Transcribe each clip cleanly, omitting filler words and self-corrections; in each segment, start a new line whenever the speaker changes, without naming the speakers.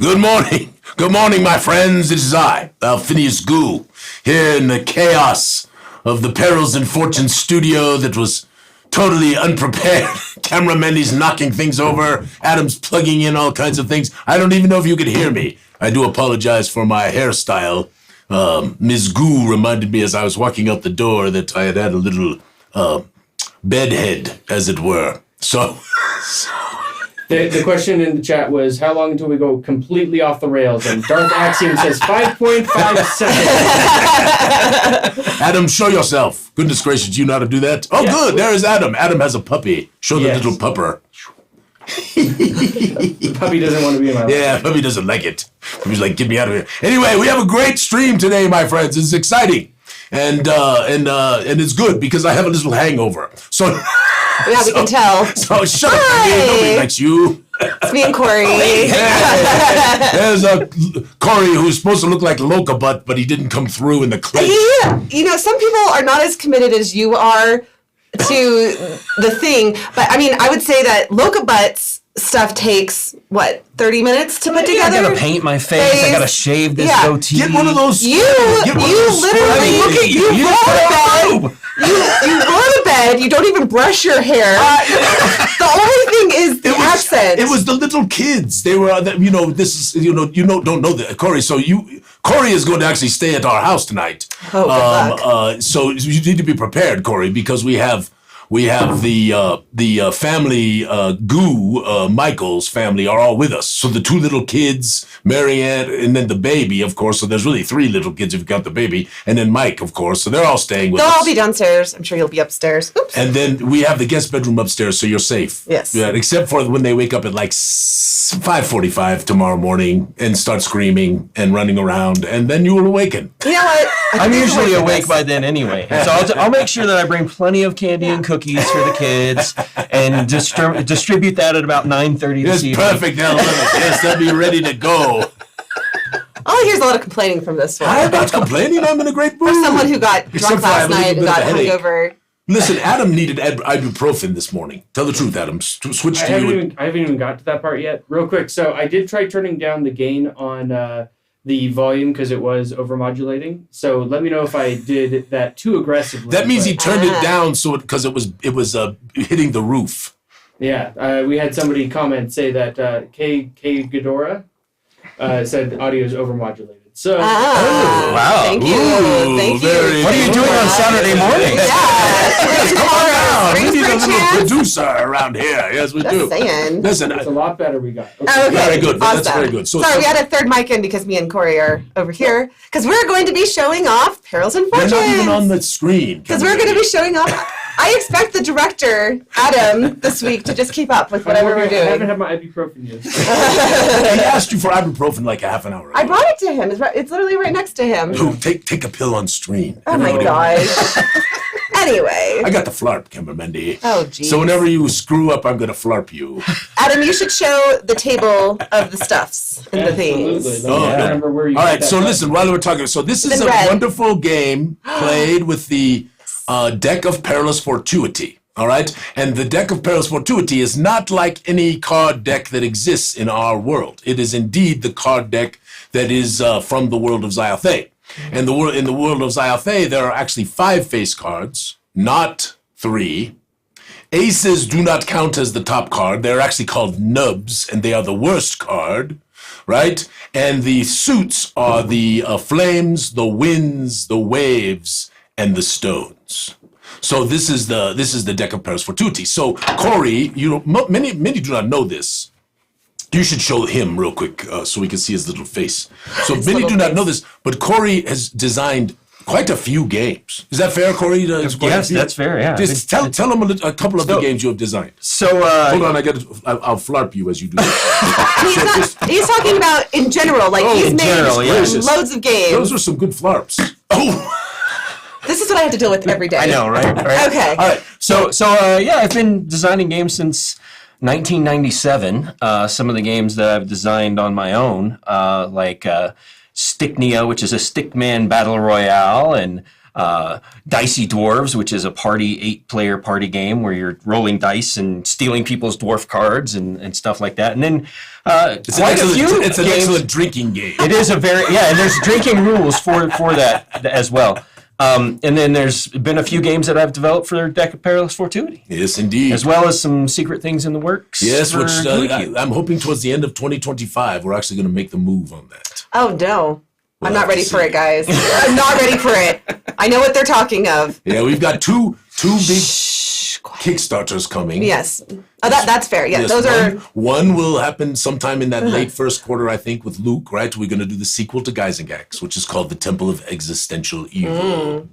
Good morning. Good morning, my friends. It is I, Alphinius Goo, here in the chaos of the Perils and Fortune studio that was totally unprepared. Cameraman, he's knocking things over. Adam's plugging in all kinds of things. I don't even know if you could hear me. I do apologize for my hairstyle. Ms. Goo reminded me as I was walking out the door that I had a little bedhead, as it were. So...
The question in the chat was, how long until we go completely off the rails? And Darth Axiom says 5.5 seconds.
Adam, show yourself. Goodness gracious, you know how to do that? Oh, yeah. Good. There's Adam. Adam has a puppy. Show the little pupper.
The puppy doesn't want to be in my life.
Yeah, puppy doesn't like it. Puppy's like, get me out of here. Anyway, we have a great stream today, my friends. It's exciting. And it's good because I have a little hangover. So...
Yeah, we can tell.
So shut up, nobody likes you.
It's me and Corey.
There's Corey who's supposed to look like Locabutt, but he didn't come through in the clip.
You know, some people are not as committed as you are to the thing, but I mean, I would say that Locabutt's stuff takes, 30 minutes to put together?
I gotta paint my face, I gotta shave this goatee.
Get one of those.
You literally,
look at you.
You roll to bed. You go to bed, you don't even brush your hair. The only thing is the accent.
It was the little kids. They were, this is, don't know that, Corey. So Corey is going to actually stay at our house tonight.
Oh, good luck.
So you need to be prepared, Corey, because we have the family, Goo, Michael's family are all with us. So the two little kids, Marianne, and then the baby, of course. So there's really three little kids if you count the baby. And then Mike, of course. So they're all staying with us.
They'll all be downstairs. I'm sure you'll be upstairs. Oops.
And then we have the guest bedroom upstairs, so you're safe.
Yes.
Yeah, except for when they wake up at like 5:45 tomorrow morning and start screaming and running around. And then you will awaken.
You know what?
I'm usually awake by then anyway. So I'll make sure that I bring plenty of candy and cookies for the kids and distribute that at about 9:30 this evening.
Perfect. Yes, they'll be ready to go.
All I hear is a lot of complaining from this one.
I'm not complaining. I'm in a great mood.
For someone who got drunk last night and got hungover.
Listen, Adam needed ibuprofen this morning. Tell the truth, Adam. Switch to you.
I haven't even got to that part yet. Real quick. So I did try turning down the gain on the volume because it was overmodulating. So let me know if I did that too aggressively.
That means he turned it down because it was hitting the roof.
Yeah. We had somebody comment say that K Ghidorah said the audio is overmodulated. So,
wow.
Thank you. Thank you.
What are you doing on Saturday morning?
Yeah.
We need a little producer around here. Yes, we do.
Saying.
Listen,
it's a lot better we got.
Okay.
Very good.
Awesome.
That's very good.
Sorry, we had a third mic in because me and Corey are over here because we're going to be showing off Perils and Fortunes.
You're not even on the screen.
Because we're going to be showing off. I expect the director, Adam, this week to just keep up with whatever we're doing.
I haven't had my ibuprofen yet.
He asked you for ibuprofen like a half an hour ago.
I brought it to him. It's literally right next to him.
Ooh, take a pill on screen.
Oh my gosh. Anyway.
I got the flarp, Kimber Mendy.
Oh, geez.
So whenever you screw up, I'm going to flarp you.
Adam, you should show the table of the stuffs and the things.
Remember where you
all right, so listen, while we're talking, so this is a wonderful game played with the deck of Perilous Fortuity. All right? And the deck of Perilous Fortuity is not like any card deck that exists in our world. It is indeed the card deck that is from the world of Zyathé. And in the world of Zyathé, there are actually 5 face cards, not 3. Aces do not count as the top card. They're actually called nubs, and they are the worst card, right? And the suits are the flames, the winds, the waves, and the stones. So this is the deck of Perilous Fortuity. So Corey, many do not know this. You should show him real quick so we can see his little face. So many do not know this, but Corey has designed quite a few games. Is that fair, Corey?
Yes, that's fair. Yeah.
Just tell him a couple of the games you have designed.
So
hold on, I'll flarp you as you do that.
He's talking about in general, like he's made loads of games.
Those are some good flarps. Oh.
This is what I have to deal with every day.
I know, right?
Okay.
All right. So I've been designing games since 1997. Some of the games that I've designed on my own, like Sticknia, which is a Stickman Battle Royale, and Dicey Dwarves, which is a 8-player party game where you're rolling dice and stealing people's dwarf cards and stuff like that. And then
It's an excellent drinking game.
It is and there's drinking rules for that as well. And then there's been a few games that I've developed for their deck of Perilous Fortuity.
Yes, indeed.
As well as some secret things in the works.
Yes, which I'm hoping towards the end of 2025, we're actually going to make the move on that.
Oh, no. I'm not ready for it,
see.
guys. I'm not ready for it. I know what they're talking of.
Yeah, we've got two big Kickstarters coming.
Yes. Oh, that's fair. Yeah,
Yes,
those are...
One will happen sometime in that late first quarter, I think, with Luke, right? We're going to do the sequel to Geisengax, which is called The Temple of Existential Evil.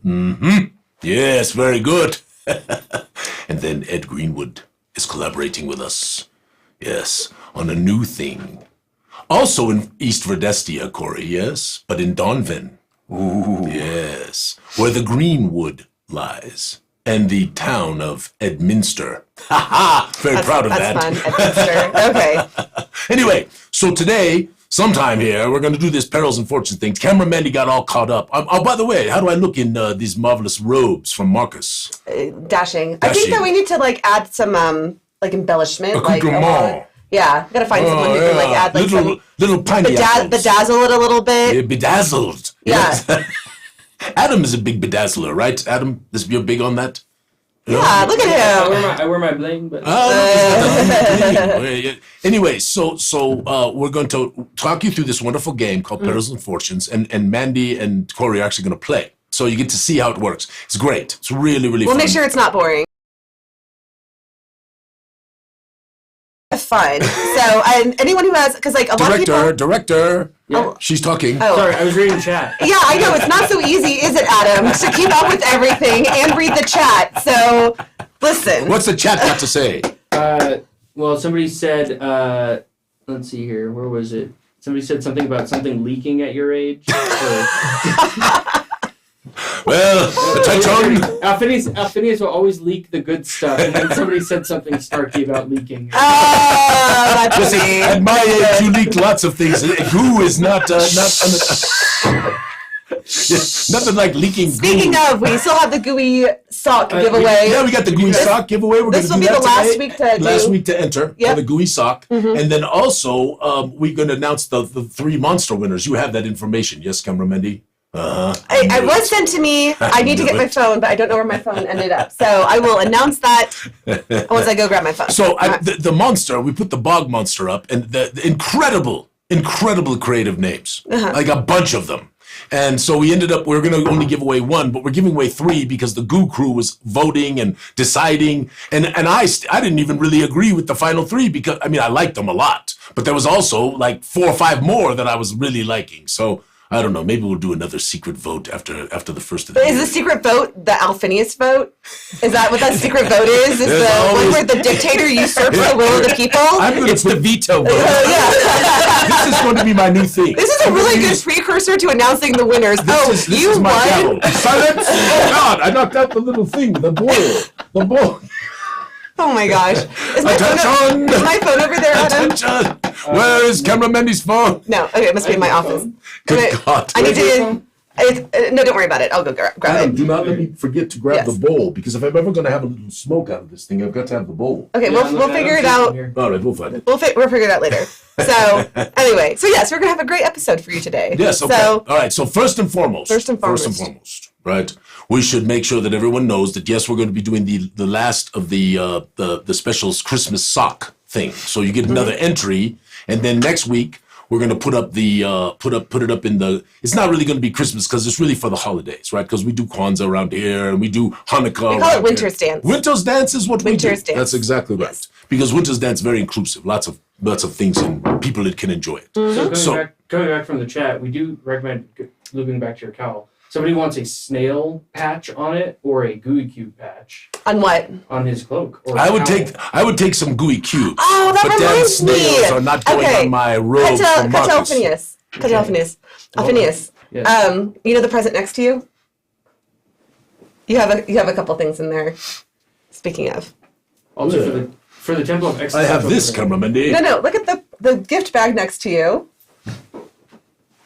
Yes, very good. And then Ed Greenwood is collaborating with us. Yes, on a new thing. Also in East Verdestia, Corey, yes, but in Donven. Ooh. Yes, where the Greenwood lies. And the town of Edminster. Ha ha! Very proud of that.
That's fun. Edminster. Okay.
Anyway, so today, sometime here, we're going to do this Perils and Fortune thing. Camera Mandy got all caught up. Oh, by the way, how do I look in these marvelous robes from Marcus?
Dashing. I think that we need to add some embellishment.
Accoutrement.
Yeah, gotta find someone who can add
little piney apples.
bedazzle it a little bit.
Yeah, bedazzled.
Yeah.
Yes. Adam is a big bedazzler, right? Adam, you're big on that?
Yeah, look at him.
I wear my bling, but
Anyway, so we're going to talk you through this wonderful game called Perils and Fortunes, and Mandy and Corey are actually going to play. So you get to see how it works. It's great. It's really, really fun.
We'll make sure it's not boring. Fun. So, and anyone who has, because a lot of people...
Director.
Yeah.
She's talking.
Oh.
Sorry, I was reading chat.
Yeah, I know. It's not so easy, is it, Adam, to keep up with everything and read the chat. So, listen.
What's the chat got to say?
Well, somebody said, let's see here, where was it? Somebody said something about something leaking at your age.
Well, touch on.
Alphinius will always leak the good stuff, and then somebody said something snarky about leaking.
Oh, that's me.
At my age, you leak lots of things. Goo is not nothing like leaking.
Speaking
goo.
of, we still have the gooey sock giveaway.
Yeah, we got the gooey sock giveaway. We're
This
going
will
to do
be
that
the
today.
last week to
enter
Yep.
for the gooey sock, and then also we're going to announce the 3 monster winners. You have that information, yes, Camera Mandy?
It was sent to me. I need to get my phone, but I don't know where my phone ended up. So I will announce that once I go grab my phone.
So the monster, we put the bog monster up, and the incredible creative names, like a bunch of them. And so we ended up, we were going to only give away 1, but we're giving away 3 because the Goo crew was voting and deciding. And I didn't even really agree with the final 3 because, I mean, I liked them a lot. But there was also 4 or 5 more that I was really liking. So I don't know. Maybe we'll do another secret vote after the first of the
But
year.
is the secret vote the Alphinius vote? Is that what that secret vote is? Is the one where the dictator usurps the will of the people?
It's the veto vote.
Yeah.
This is going to be my new thing.
This is a really good precursor to announcing the winners.
This
you
is my
won.
gavel. Silence! Oh God! I knocked out the little thing, the bowl.
Oh my gosh. Is my phone over there, Adam?
Attention! Where is Camera Mandy's phone?
No. Okay, it must be in my office.
Good God!
I need to. No, don't worry about it. I'll go grab
Adam,
it.
do not let me forget to grab
Yes.
the bowl, because if I'm ever going to have a little smoke out of this thing, I've got to have the bowl.
Okay, we'll figure it out.
All right, we'll find it.
We'll figure it out later. So anyway, yes, we're gonna have a great episode for you today.
Yes, okay.
So
All right, so first and foremost, right? We should make sure that everyone knows that, yes, we're going to be doing the last of the specials Christmas sock thing. So you get another entry, and then next week we're going to put up put it up in the. It's not really going to be Christmas because it's really for the holidays, right? Because we do Kwanzaa around here and we do Hanukkah.
we call it Winter's Dance.
Winter's Dance is what we do.
Winter's Dance.
That's exactly right.
Yes.
Because Winter's Dance is very inclusive. Lots of things and people that can enjoy it.
So going back from the chat, we do recommend looping back to your cowl. Somebody wants a snail patch on it or a Gooey Cube patch
on what?
on his cloak. Or
I would take some Gooey Cubes.
Oh, that
but
reminds
damn snails
me.
are not going on my robe for Marcus.
Alphinius.
Yes.
You know the present next to you? You have a couple things in there. Speaking of.
Also for the Temple of
I
Existential
have this,
Evil.
Camera Mandy.
No, look at the gift bag next to you.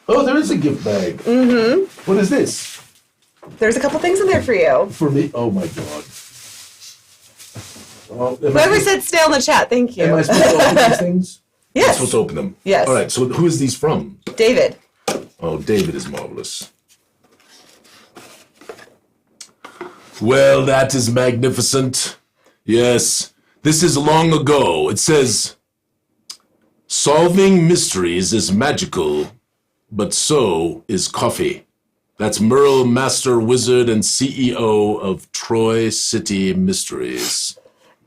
Oh, there is a gift bag. Mm-hmm. What is this?
There's a couple things in there for you.
For me? Oh my God. Well,
Whoever said snail in the chat, thank you.
Am I supposed to open these things? I'm
Yes.
supposed to open them.
Yes.
All right. So who is these from?
David.
Oh, David is marvelous. Well, that is magnificent. Yes. This is long ago. It says, solving mysteries is magical, but so is coffee. That's Merle, Master Wizard and CEO of Troy City Mysteries.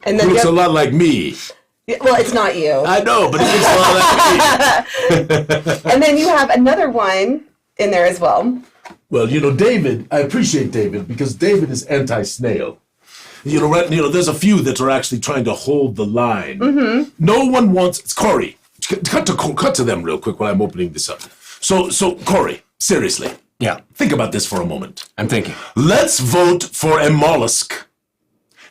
And
He
then
looks
you
a
have,
lot like me.
well, it's not you.
I know, but he looks a lot like me.
And then you have another one in there as well.
Well, David, I appreciate David because David is anti-snail. There's a few that are actually trying to hold the line. Mm-hmm. No one wants. It's Corey. Cut to them real quick while I'm opening this up. So Corey, seriously,
Yeah,
think about this for a moment.
I'm thinking.
Let's vote for a mollusk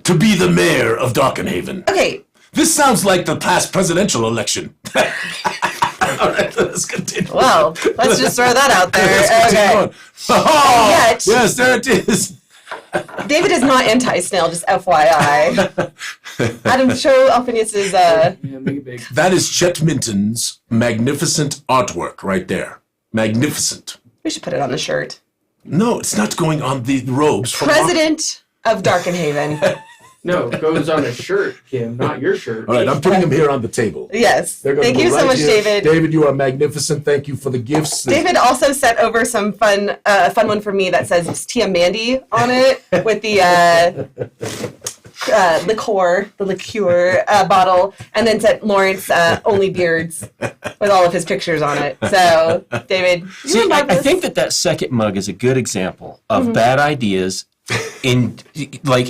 to be the mayor of Darkenhaven.
Okay.
This sounds like the past presidential election. All right, let's continue.
Well, let's just throw that out
Let's
there.
continue
Okay.
on. Oh,
Yet-
yes, there it is.
David is not anti-snail, just FYI. Adam, show Alphinius'
Yeah, make it big.
That is Chet Minton's magnificent artwork right there. Magnificent.
We should put it on the shirt.
No, it's not going on the robes. From
President of Darkenhaven.
No, it goes on a shirt, Kim, not your shirt.
All right, I'm putting them here on the table.
Yes.
They're gonna
Thank
go
you so
right
much,
here.
David.
David, you are magnificent. Thank you for the gifts.
David also sent over some fun one for me that says it's Tia Mandy on it with the liqueur bottle, and then said Lawrence only beards with all of his pictures on it. So, David,
See,
you're
I
marvelous.
think that second mug is a good example of bad ideas in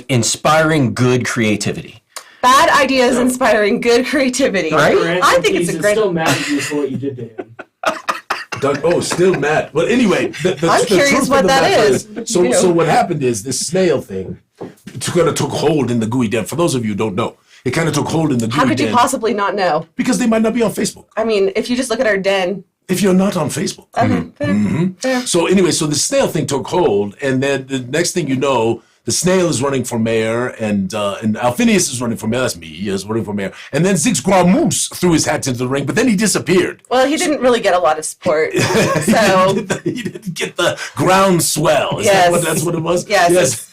inspiring good creativity.
Bad ideas inspiring good creativity.
Right?
I think it's a
He's
great.
still mad at you for what you did to him.
Still mad. Well, anyway,
I'm curious
truth of
what
the
that
matter
is. What you do.
So what happened is this snail thing kind of took hold in the Gooey Den. For those of you who don't know, it kind of took hold in the Gooey
How could you
Den
possibly not know?
because they might not be on Facebook.
I mean, if you just look at our den.
If you're not on Facebook.
Okay, fair.
So anyway, so the snail thing took hold, and then the next thing you know, the snail is running for mayor, and Alphinius is running for mayor. That's me. He is running for mayor. And then Zigzquamoose threw his hat into the ring, but then he disappeared.
Well, he didn't really get a lot of support.
he,
So,
didn't get the groundswell. Is
Yes.
that's what it was?
Yes.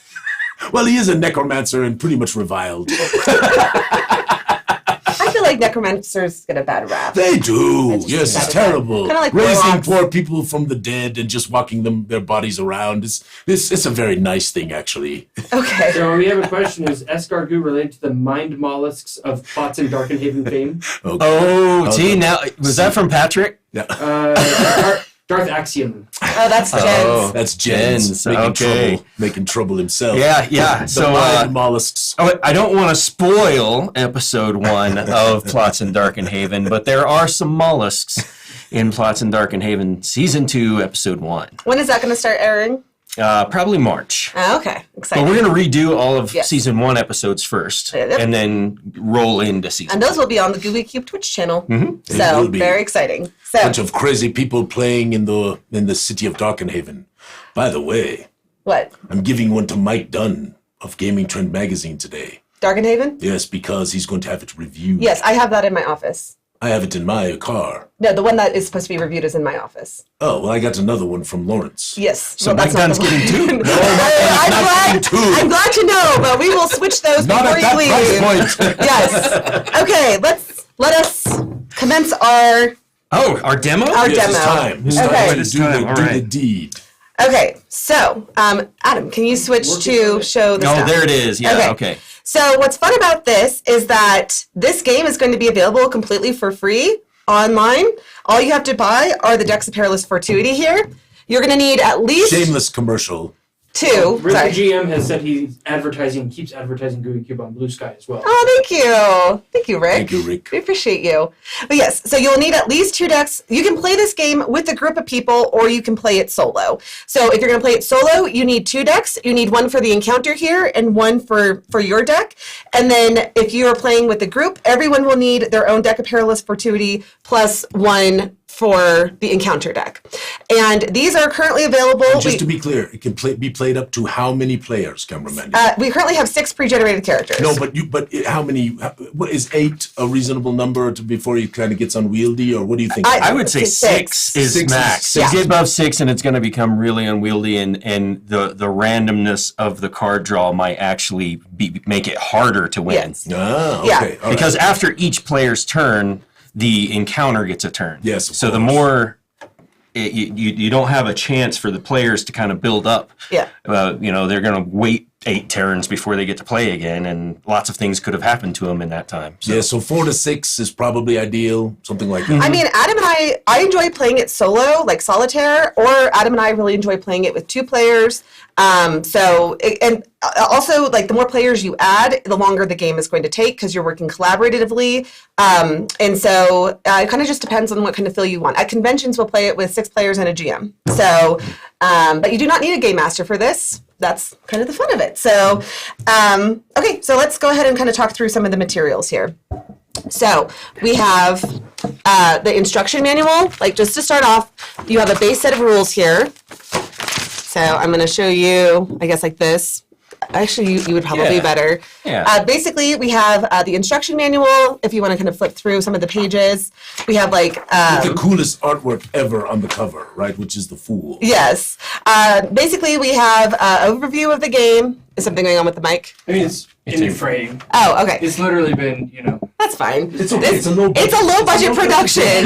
Well, he is a necromancer and pretty much reviled.
I feel like necromancers get a bad rap.
They do.
It's
Yes,
just
it's
bad.
terrible.
Kinda like
raising
warlocks.
poor people from the dead and just walking their bodies around. It's a very nice thing, actually.
Okay.
So we have a question. Is escargot related to the mind mollusks of Plots and Darkenhaven fame?
Okay.
Oh, see, now, was that from Patrick?
Yeah.
Darth Axiom.
Oh, that's Jen's.
Oh.
That's Jens
Jens,
making
okay.
trouble himself.
Yeah.
The
So,
mind mollusks.
I don't want to spoil episode 1 of Plots in Darkenhaven, but there are some mollusks in Plots in Darkenhaven season 2, episode 1.
When is that going to start airing?
Probably March.
Oh, okay.
But
Exciting.
we're going to redo all of
Yes.
season 1 episodes first,
Yep.
and then roll into season.
And those will be on the Gooey Cube Twitch channel.
They
So,
will be.
very exciting. So,
Bunch of crazy people playing in the city of Darkenhaven. By the way,
what?
I'm giving one to Mike Dunn of Gaming Trend Magazine today.
Darkenhaven?
Yes, because he's going to have it reviewed.
Yes, I have that in my office.
I have it in my car.
No, the one that is supposed to be reviewed is in my office.
Oh, well, I got another one from Lawrence.
Yes.
So
that's
Mike
not
Dunn's
the
getting
one.
2.
I'm glad to know, but we will switch those
Not
before
at
you
that
leave.
price point.
Yes. Okay, let us commence our
Oh, our demo?
Yes,
demo.
it's time. It's
Okay.
time to
It's
do,
time.
the,
All
do the
right.
deed.
Okay, so Adam, can you switch
Working on
to
it.
show the
Oh,
stuff?
there it is. Yeah, okay.
So what's fun about this is that this game is going to be available completely for free online. All you have to buy are the decks of Perilous Fortuity here. You're going to need at least
Shameless commercial.
2.
Rick
Sorry.
the GM has said keeps advertising Gooey Cube on Blue Sky as well.
Oh, thank you. Thank you, Rick.
Thank you, Rick.
We appreciate you. But yes, so you'll need at least 2 decks. You can play this game with a group of people or you can play it solo. So if you're going to play it solo, you need 2 decks. You need one for the encounter here and one for your deck. And then if you are playing with the group, everyone will need their own deck of Perilous Fortuity plus one for the encounter deck. And these are currently available.
And just to be clear, it can be played up to how many players, cameraman?
We currently have 6 pre-generated characters.
No, but how many? What is 8 a reasonable number before it kind of gets unwieldy, or what do you think?
I would say 6 is
Six
max.
is-
You get above 6 and it's going to become really unwieldy, and the randomness of the card draw might actually make it harder to win.
Yes.
Ah, okay.
Yeah.
all right.
Because after each player's turn, the encounter gets a turn.
Yes, of
So the
course.
more you don't have a chance for the players to kind of build up.
Yeah.
They're going to wait 8 turns before they get to play again, and lots of things could have happened to them in that time. So.
Yeah, so 4 to 6 is probably ideal, something like that.
I mean, Adam and I enjoy playing it solo, like solitaire, or Adam and I really enjoy playing it with 2 players. Also, like, the more players you add, the longer the game is going to take because you're working collaboratively. It kind of just depends on what kind of feel you want. At conventions, we'll play it with 6 players and a GM. So, but you do not need a game master for this. That's kind of the fun of it. So, okay, so let's go ahead and kind of talk through some of the materials here. So we have the instruction manual. Like, just to start off, you have a base set of rules here. So I'm going to show you, I guess, like this. Actually, you would probably be better.
Yeah.
Basically, we have the instruction manual, if you want to kind of flip through some of the pages. We have, like...
the coolest artwork ever on the cover, right, which is the Fool.
Yes. Basically, we have an overview of the game. Is something going on with the mic?
I mean, it's in frame.
Oh, okay.
It's literally been,
That's fine.
It's okay. It's a low
budget production.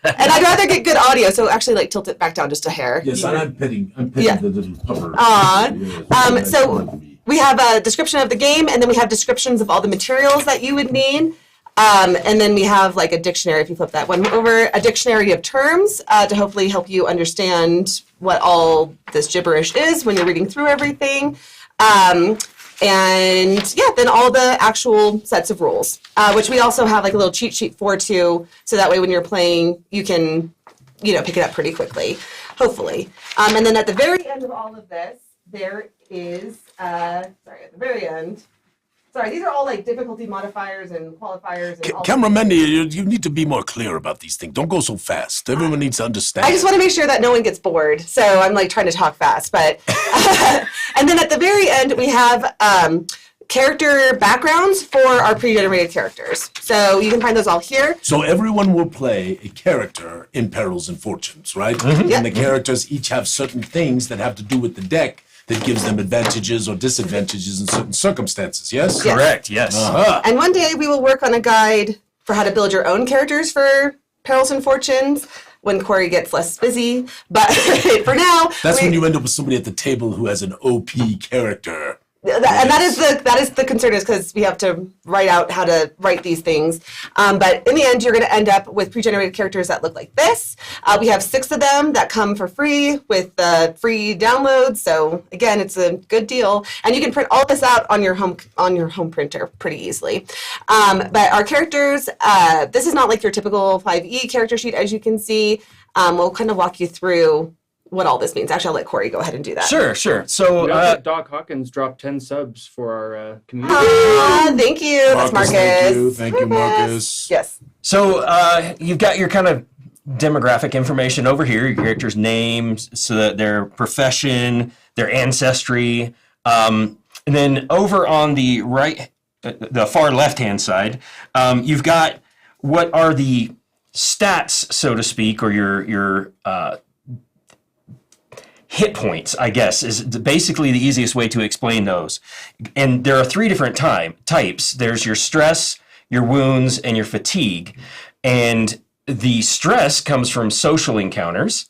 And I'd rather get good audio, so actually, like, tilt it back down just a hair.
Yes, and I'm pitting
Yeah.
the little cover.
Aw.
Yes,
So
that's fun to me.
we have a description of the game, and then we have descriptions of all the materials that you would need. And then we have, like, a dictionary, if you flip that one over, a dictionary of terms to hopefully help you understand what all this gibberish is when you're reading through everything. And yeah, then all the actual sets of rules, which we also have like a little cheat sheet for too, so that way when you're playing, you can, pick it up pretty quickly, hopefully. And then at the very end of all of this, there is, at the very end, these are all like difficulty modifiers and qualifiers. And all
Cameraman, you need to be more clear about these things. Don't go so fast. Everyone needs to understand.
I just want to make sure that no one gets bored, so I'm like trying to talk fast. But and then at the very end, we have character backgrounds for our pre-generated characters. So you can find those all here.
So everyone will play a character in Perils and Fortunes, right? Mm-hmm. And the characters each have certain things that have to do with the deck that gives them advantages or disadvantages in certain circumstances, yes?
Yes.
Correct, yes.
Uh-huh.
And one day we will work on a guide for how to build your own characters for Perils and Fortunes when Corey gets less busy. But for now,
That's when you end up with somebody at the table who has an OP character.
And that is the concern, is because we have to write out how to write these things. But in the end, you're going to end up with pre-generated characters that look like this. We have 6 of them that come for free with free downloads. So again, it's a good deal, and you can print all this out on your home printer pretty easily. But our characters, this is not like your typical 5e character sheet, as you can see. We'll kind of walk you through what all this means. Actually, I'll let Corey go ahead and do that.
Sure. So,
Doc Hawkins dropped 10 subs for our community.
Thank you. That's Marcus.
Thank you, Marcus.
Yes.
So you've got your kind of demographic information over here, your character's names, so that their profession, their ancestry. And then over on the right, the far left-hand side, you've got what are the stats, so to speak, or your hit points, I guess, is basically the easiest way to explain those. And there are 3 different types. There's your stress, your wounds, and your fatigue. And the stress comes from social encounters.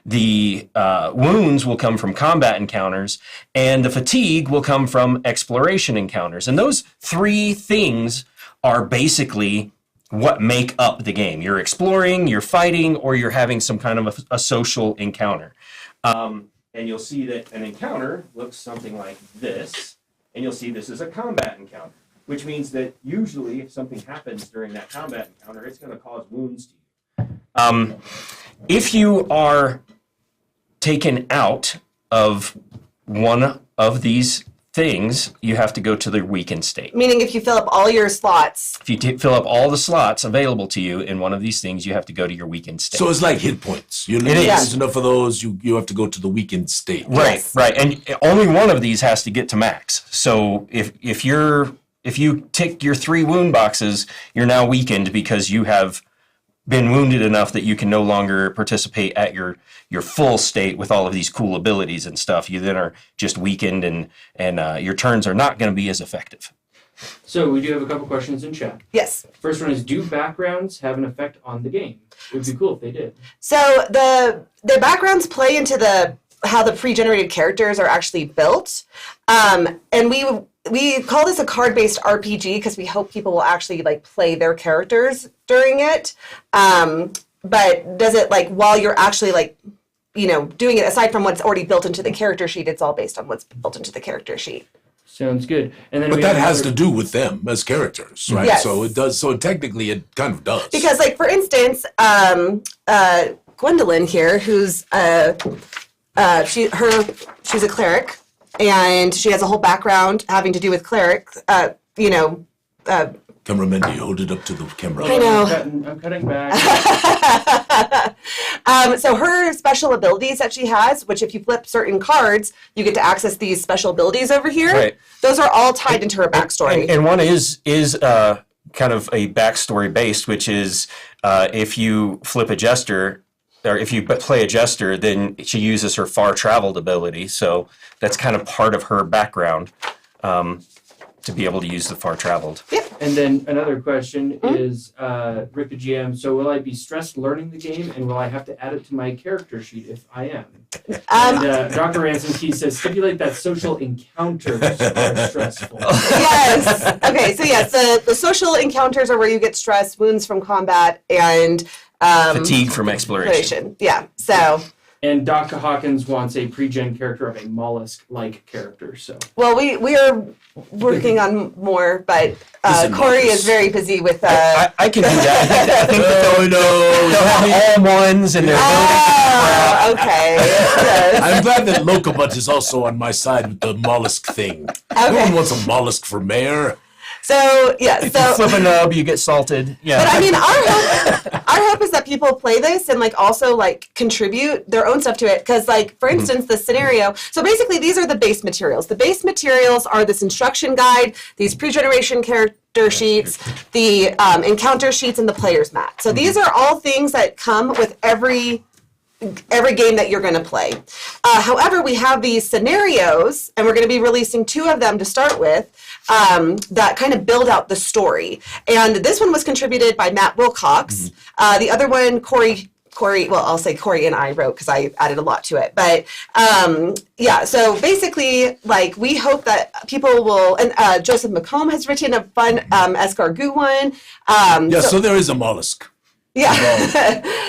The wounds will come from combat encounters. And the fatigue will come from exploration encounters. And those 3 things are basically what make up the game. You're exploring, you're fighting, or you're having some kind of a social encounter. And you'll see that an encounter looks something like this, and you'll see this is a combat encounter, which means that usually if something happens during that combat encounter, it's going to cause wounds to you. If you are taken out of one of these things, you have to go to the weakened state.
Meaning if you fill up all your slots.
If you fill up all the slots available to you in one of these things, you have to go to your weakened state.
So it's like hit points. You
It is.
use enough of those, you have to go to the weakened state.
Right,
Yes.
right. And only one of these has to get to max. So if you tick your 3 wound boxes, you're now weakened because you have been wounded enough that you can no longer participate at your full state with all of these cool abilities and stuff. You then are just weakened, and your turns are not going to be as effective.
So we do have a couple questions in chat.
Yes.
First one is, do backgrounds have an effect on the game? It would be cool if they did.
So the backgrounds play into how the pre-generated characters are actually built, and we call this a card-based RPG because we hope people will actually like play their characters during it. But does it like while you're actually like doing it, aside from what's already built into the character sheet, it's all based on what's built into the character sheet.
Sounds good. And then
But that has to do with them as characters, right?
Yes.
So it does. So technically, it kind of does.
Because, like, for instance, Gwendolyn here, who's she's a cleric, and she has a whole background having to do with cleric.
Cameraman, hold it up to the camera.
I know.
I'm cutting back.
So her special abilities that she has, which if you flip certain cards, you get to access these special abilities over here.
Right.
Those are all tied into her backstory.
And one is kind of a backstory based, which is if you flip a jester, or if you play a jester, then she uses her far traveled ability. So that's kind of part of her background to be able to use the far traveled.
And then another question is, Rick the GM, so will I be stressed learning the game, and will I have to add it to my character sheet if I am? And Dr. Ransom Key says, stipulate that social encounters are stressful.
Yes. Okay, so yes, the social encounters are where you get stress, wounds from combat, and
Fatigue from exploration.
Yeah, so...
And Dr. Hawkins wants a pre-gen character of a mollusk-like character, so...
Well, we are working on more, but
Listen,
Corey
Marcus.
is very busy with...
I can do that. I think they'll have all ones and they're
Oh, okay. Yes.
I'm glad that Locobut is also on my side with the mollusk thing. No one wants a mollusk for mayor.
So, yeah,
if you flip a nub, you get salted. Yeah.
But I mean, our hope is that people play this and like also like contribute their own stuff to it. Because like, for instance, the scenario. So basically, these are the base materials. The base materials are this instruction guide, these pre-generation character sheets, the encounter sheets, and the player's mat. So these are all things that come with every game that you're going to play. However, we have these scenarios, and we're going to be releasing 2 of them to start with, that kind of build out the story. And this one was contributed by Matt Wilcox. The other one, Corey, well, I'll say Corey and I wrote because I added a lot to it. But yeah, so basically, like, we hope that people will, and Joseph McComb has written a fun Goo one.
So there is a mollusk.
Yeah.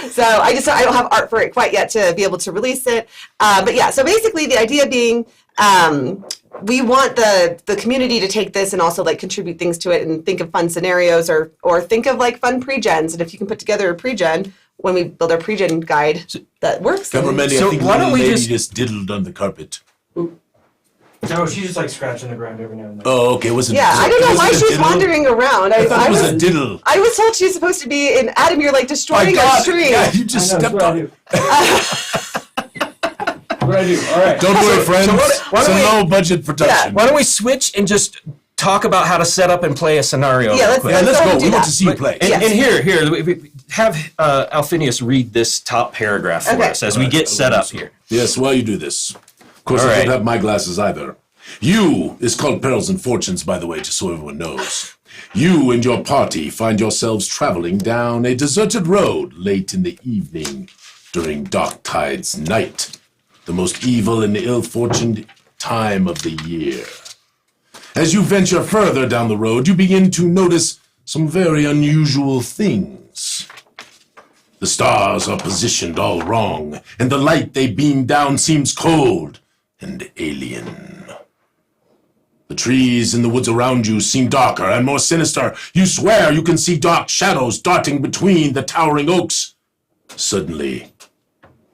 So I don't have art for it quite yet to be able to release it. But yeah, so basically the idea being we want the community to take this and also like contribute things to it and think of fun scenarios or think of like fun pre-gens. And if you can put together a pre-gen when we build our pre-gen guide that works.
Cameraman,
So
I think
why
the
don't we
lady
just-
diddled on the carpet.
No, she's just like scratching the ground every now and then.
Oh, okay. Was it?
Yeah, I don't know
was
why
it a
she's
diddle?
wandering around.
I thought it was a diddle.
I was told she's supposed to be in Adam. You're like
My
destroying our
God!
stream.
Yeah, you just
I know,
stepped
that's
on
what
it.
What I do? All right.
Don't worry, friends.
why
It's
don't
a
we-
low-budget production.
Why don't we switch and just talk about how to set up and play a scenario?
Yeah,
real
let's-
quick?
Yeah, let's
Let's
go.
do
We want
that.
to see you play.
And,
Yes.
and here, have Alphinius read this top paragraph for
Okay.
us as we get set up here.
Yes, while you do this. Of course,
All
I
right.
don't have my glasses either. You is called Perils and Fortunes, by the way, just so everyone knows. You and your party find yourselves traveling down a deserted road late in the evening during Dark Tide's night, the most evil and ill-fortuned time of the year. As you venture further down the road, you begin to notice some very unusual things. The stars are positioned all wrong, and the light they beam down seems cold and alien. The trees in the woods around you seem darker and more sinister. You swear you can see dark shadows darting between the towering oaks. Suddenly,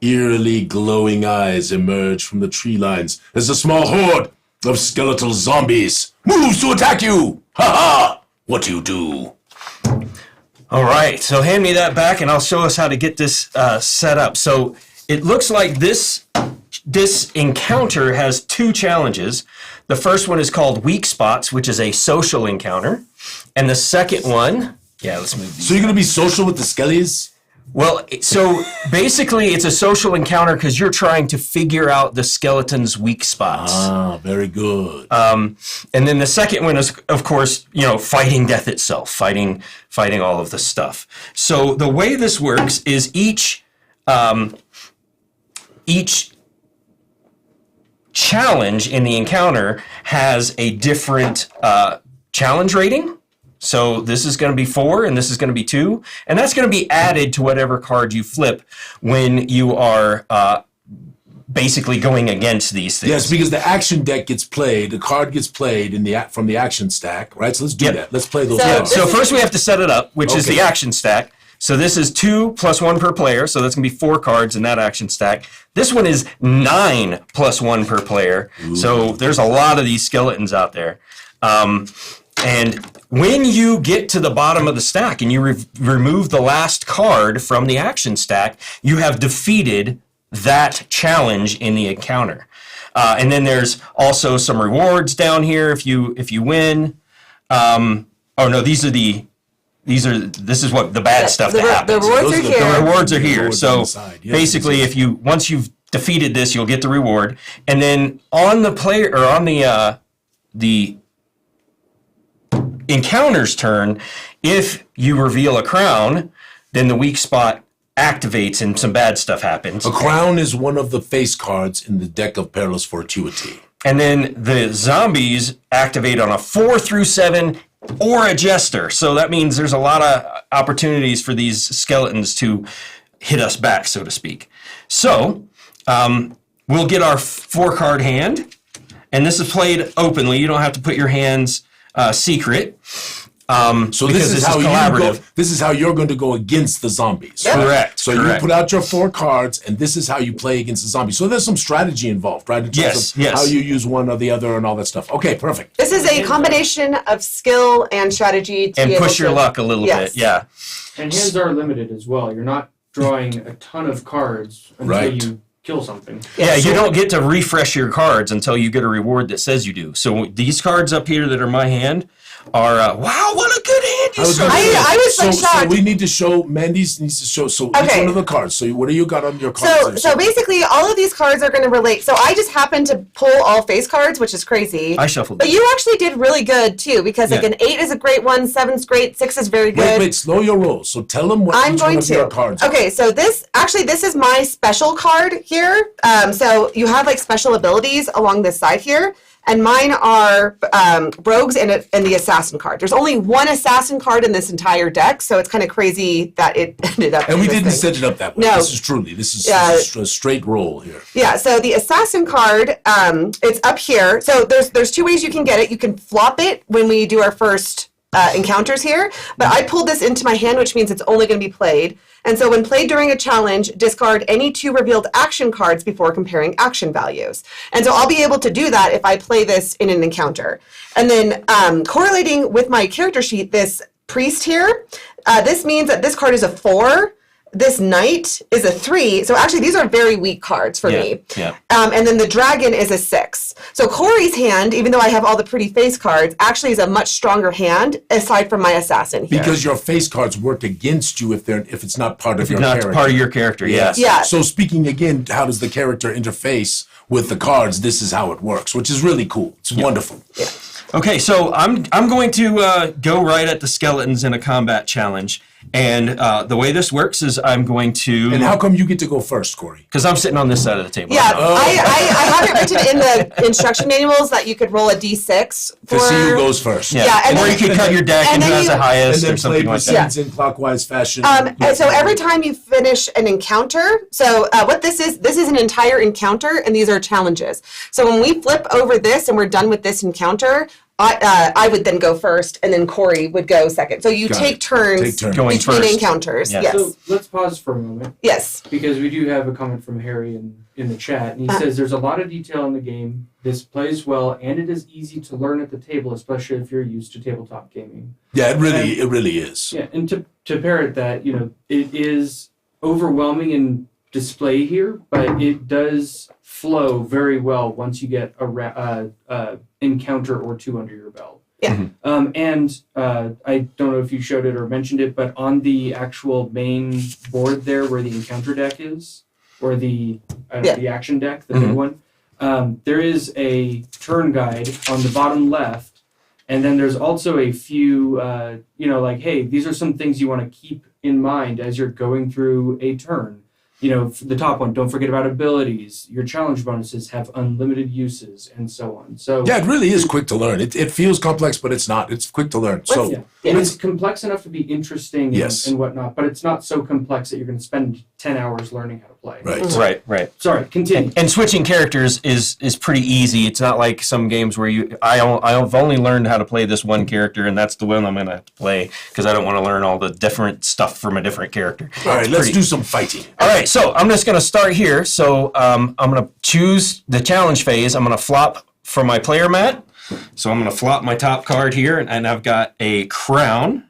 eerily glowing eyes emerge from the tree lines as a small horde of skeletal zombies moves to attack you. Ha ha! What do you do?
All right, so hand me that back and I'll show us how to get this set up. So it looks like this encounter has 2 challenges. The first one is called Weak Spots, which is a social encounter. And the second one, let's move these.
So you're going to be social with the skellies?
Well, so basically it's a social encounter because you're trying to figure out the skeleton's weak spots.
Ah, very good.
And then the second one is, of course, fighting death itself, fighting all of the stuff. So the way this works is each challenge in the encounter has a different challenge rating. So this is going to be 4 and this is going to be 2. And that's going to be added to whatever card you flip when you are basically going against these things.
Yes, because the action deck gets played, the card gets played from the action stack, right? So let's do that. Let's play those cards.
So first we have to set it up, which is the action stack. So this is 2 plus 1 per player, so that's going to be 4 cards in that action stack. This one is 9 plus 1 per player. Ooh. So there's a lot of these skeletons out there. And when you get to the bottom of the stack and you remove the last card from the action stack, you have defeated that challenge in the encounter. And then there's also some rewards down here if you win. This is what the bad stuff that happens.
The rewards are here.
The rewards are here. So basically, once you've defeated this, you'll get the reward. And then on the encounter's turn, if you reveal a crown, then the weak spot activates and some bad stuff happens.
A crown is one of the face cards in the deck of Perilous Fortuity.
And then the zombies activate on a 4 through 7 or a jester. So that means there's a lot of opportunities for these skeletons to hit us back, so to speak. So we'll get our 4-card hand, and this is played openly. You don't have to put your hands secret.
So this is how collaborative. This is how you're going to go against the zombies.
Yep. Correct.
So you put out your 4 cards, and this is how you play against the zombies. So there's some strategy involved, right? In terms of how you use one or the other and all that stuff. Okay, perfect.
This is a combination of skill and strategy.
And push your luck a little bit, yeah.
And hands are limited as well. You're not drawing a ton of cards until you kill something.
Yeah, you don't get to refresh your cards until you get a reward that says you do. So these cards up here that are my hand are, wow, what a good hand you saw.
I was so shocked.
So we need to show, Mandy's needs to show, each one of the cards. So what do you got on your cards?
So basically, all of these cards are going to relate. So I just happened to pull all face cards, which is crazy.
I shuffled
But you actually did really good, too, because like an 8 is a great one, 7's great, 6 is very good.
Wait, slow your roll. So tell them what each one of your cards are.
Okay, so this is my special card here. So you have like special abilities along this side here. And mine are rogues and the assassin card. There's only one assassin card in this entire deck, so it's kind of crazy that it ended up.
And we didn't set it up that way.
No.
This is a straight roll here.
Yeah. So the assassin card, it's up here. So there's 2 ways you can get it. You can flop it when we do our first encounters here, but I pulled this into my hand, which means it's only going to be played. And so when played during a challenge, discard any 2 revealed action cards before comparing action values. And so I'll be able to do that if I play this in an encounter. And then correlating with my character sheet, this priest here, this means that this card is a 4. This knight is a 3. So actually, these are very weak cards for me.
Yeah.
And then the dragon is a 6. So Corey's hand, even though I have all the pretty face cards, actually is a much stronger hand aside from my assassin here.
Because your face cards work against you if it's not part of your character.
Not part of your character, yes.
Yeah.
So speaking again, how does the character interface with the cards? This is how it works, which is really cool. It's wonderful.
Yeah.
Okay, so I'm going to go right at the skeletons in a combat challenge. And the way this works is I'm going to...
And how come you get to go first, Corey?
Because I'm sitting on this side of the table.
Yeah, I have it written in the instruction manuals that you could roll a d6
to see who goes first.
Yeah,
or you could cut your deck and who has the highest or something like that.
And then play in clockwise fashion.
So every time you finish an encounter, so what this is an entire encounter, and these are challenges. So when we flip over this and we're done with this encounter, I would then go first, and then Corey would go second. So you take turns
going
between
first.
encounters.
Yeah.
Yes.
So let's pause for a moment.
Yes.
Because we do have a comment from Harry in the chat, and he says there's a lot of detail in the game. This plays well, and it is easy to learn at the table, especially if you're used to tabletop gaming.
Yeah, it really is.
Yeah, and to parrot that, it is overwhelming in display here, but it does flow very well once you get a encounter or two under your belt.
Yeah.
And I don't know if you showed it or mentioned it, but on the actual main board there where the encounter deck is, or the action deck, the big one, there is a turn guide on the bottom left, and then there's also a few, like, hey, these are some things you want to keep in mind as you're going through a turn. The top one, don't forget about abilities. Your challenge bonuses have unlimited uses, and so on. So
yeah, it really is quick to learn. It feels complex, but it's not. It's quick to learn.
It's complex enough to be interesting
Yes.
and whatnot, but it's not so complex that you're going to spend 10 hours learning how to play.
Right.
Sorry, continue.
And switching characters is pretty easy. It's not like some games where I've only learned how to play this one character, and that's the one I'm going to have to play because I don't want to learn all the different stuff from a different character.
All right, let's do some fighting.
All right, so I'm just going to start here. So I'm going to choose the challenge phase. I'm going to flop for my player mat. So I'm going to flop my top card here, and I've got a crown.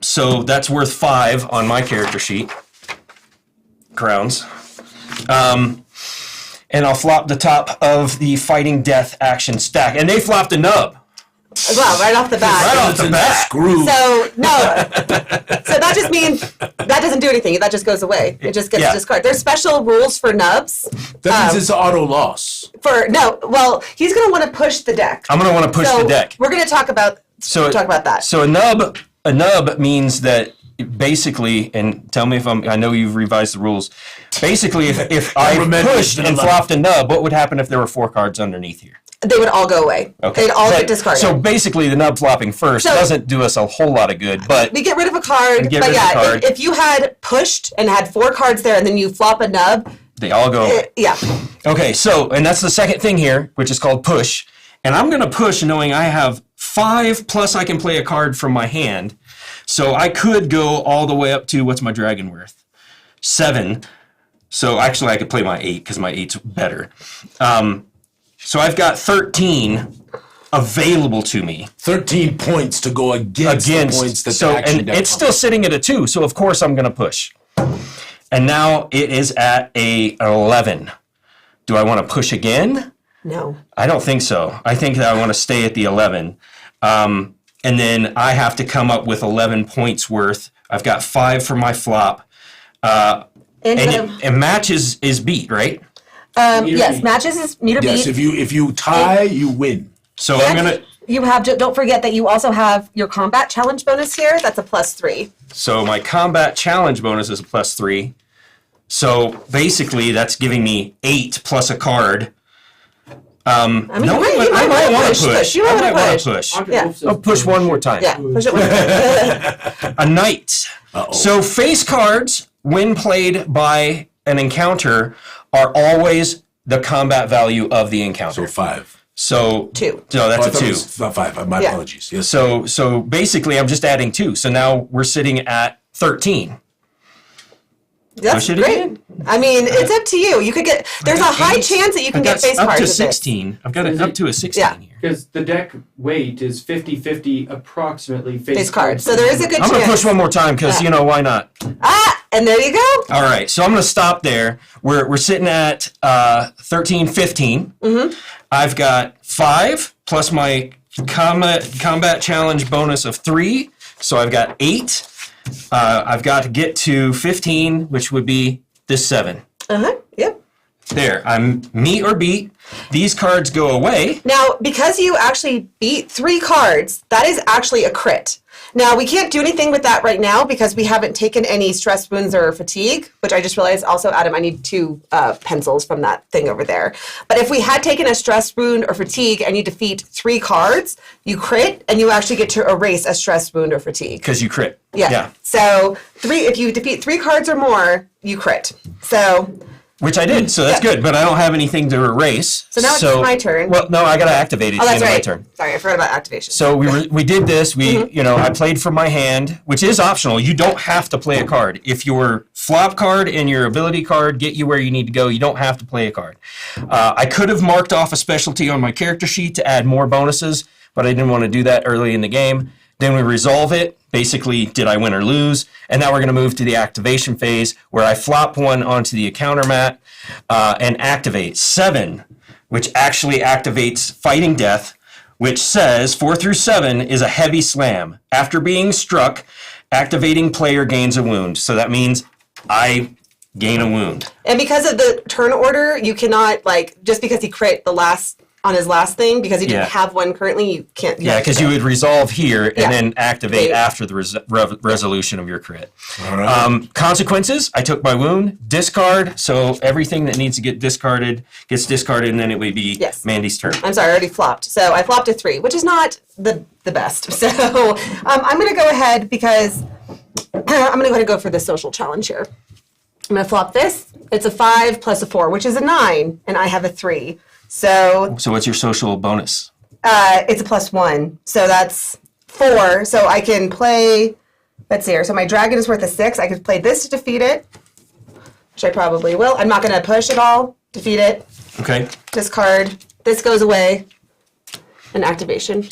So that's worth 5 on my character sheet. Crowns. And I'll flop the top of the Fighting Death action stack. And they flopped a nub.
Wow, right off the bat.
Right off the bat.
Screw.
So, no. So that just means that doesn't do anything. That just goes away. It just gets discarded. There's special rules for nubs.
That means it's an auto loss.
He's going to want to push the deck.
I'm going to want to push the deck.
We're going to talk about that.
So a nub means that basically, and tell me if I know you've revised the rules. Basically, if I pushed and flopped a nub, what would happen if there were 4 cards underneath here?
They would all go away.
Okay.
They'd all get discarded.
So basically, the nub flopping first doesn't do us a whole lot of good, but
we get rid of a card. If you had pushed and had 4 cards there, and then you flop a nub,
they all go away.
Yeah.
Okay, and that's the second thing here, which is called push. And I'm going to push knowing I have 5 plus I can play a card from my hand. So I could go all the way up to, what's my dragon worth? 7. So actually I could play my 8 because my 8's better. So I've got 13 available to me.
13 points to go against the points that the action deck
it's still sitting at a 2, so of course I'm going to push. And now it is at an 11. Do I want to push again?
No.
I don't think so. I think that I want to stay at the 11. And then I have to come up with 11 points worth. I've got 5 for my flop. And match is beat, right?
Yes, matches is meter beat.
Yes, if you tie, you win.
So I'm going to...
You have to, don't forget that you also have your combat challenge bonus here. That's a +3.
So my combat challenge bonus is a +3. So basically that's giving me 8 plus a card. I might want to push.
You might want to push.
Yeah.
I'll push one more time.
Yeah, push it one more time.
A knight.
Uh-oh.
So face cards, when played by an encounter, are always the combat value of the encounter.
So 5.
So
2.
No, that's
I
a
thought
2.
it was not 5. My apologies. Yes.
So basically, I'm just adding 2. So now we're sitting at 13.
That's
Push it
great.
again?
I mean, it's up to you. You could get. There's a high chance that you can get face
up
cards
to
with this.
16. I've got it up to a 16 here.
Because the deck weight is 50-50 approximately
Face cards. So there is a good
I'm
chance.
going to push one more time because, why not?
And there you go.
All right, so I'm going to stop there. We're sitting at 13, 15.
Mm-hmm.
I've got 5 plus my combat challenge bonus of 3. So I've got 8. I've got to get to 15, which would be this 7.
Yep.
There, I'm meet or beat. These cards go away.
Now, because you actually beat 3 cards, that is actually a crit. Now, we can't do anything with that right now because we haven't taken any stress wounds or fatigue, which I just realized also, Adam, I need 2 pencils from that thing over there. But if we had taken a stress wound or fatigue and you defeat 3 cards, you crit and you actually get to erase a stress wound or fatigue.
Because you crit.
Yeah. So if you defeat 3 cards or more, you crit. So
Which I did, so that's good, but I don't have anything to erase.
So now it's my turn.
Well, no, I got to activate it
Oh,
at
that's
the end
right.
of my turn.
Sorry, I forgot about activation.
So we did this. I played from my hand, which is optional. You don't have to play a card. If your flop card and your ability card get you where you need to go, you don't have to play a card. I could have marked off a specialty on my character sheet to add more bonuses, but I didn't want to do that early in the game. Then we resolve it. Basically, did I win or lose? And now we're going to move to the activation phase where I flop one onto the encounter mat and activate 7, which actually activates Fighting Death, which says 4 through 7 is a heavy slam. After being struck, activating player gains a wound. So that means I gain a wound.
And because of the turn order, you cannot, just because he crit on his last thing, because he didn't have one currently, you can't.
Yeah, because you would resolve here and then activate after the resolution of your crit.
All right.
Consequences, I took my wound, discard, so everything that needs to get discarded gets discarded, and then it would be Mandy's turn.
I'm sorry, I already flopped. So I flopped a 3, which is not the best. So I'm going to go ahead because I'm going to go ahead and go for the social challenge here. I'm going to flop this. It's a 5 plus a 4, which is a 9, and I have a 3. So
what's your social bonus?
It's a +1, so that's 4. So I can play, let's see here. So my dragon is worth a 6. I could play this to defeat it, which I probably will. I'm not going to push at all, defeat it.
Okay.
Discard. This goes away. An activation.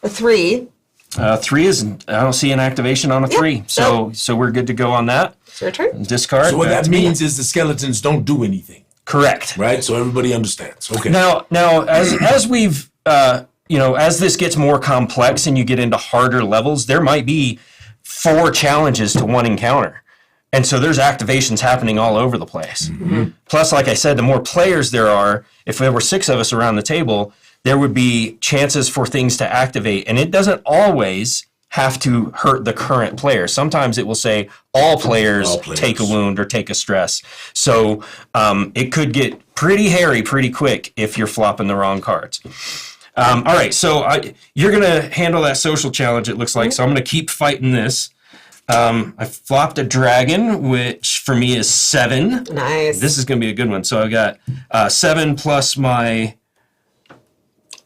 A 3.
3 is, I don't see an activation on a 3. So we're good to go on that.
It's your turn.
Discard.
So what that means is the skeletons don't do anything.
Correct.
Right? So everybody understands. Okay.
Now, as we've, as this gets more complex and you get into harder levels, there might be 4 challenges to one encounter. And so there's activations happening all over the place. Mm-hmm. Plus, like I said, the more players there are, if there were 6 of us around the table, there would be chances for things to activate. And it doesn't always have to hurt the current player. Sometimes it will say all players take a wound or take a stress. So it could get pretty hairy pretty quick if you're flopping the wrong cards. All right, so you're going to handle that social challenge, it looks like. So I'm going to keep fighting this. I flopped a dragon, which for me is 7.
Nice.
This is going to be a good one. So I've got 7 plus my...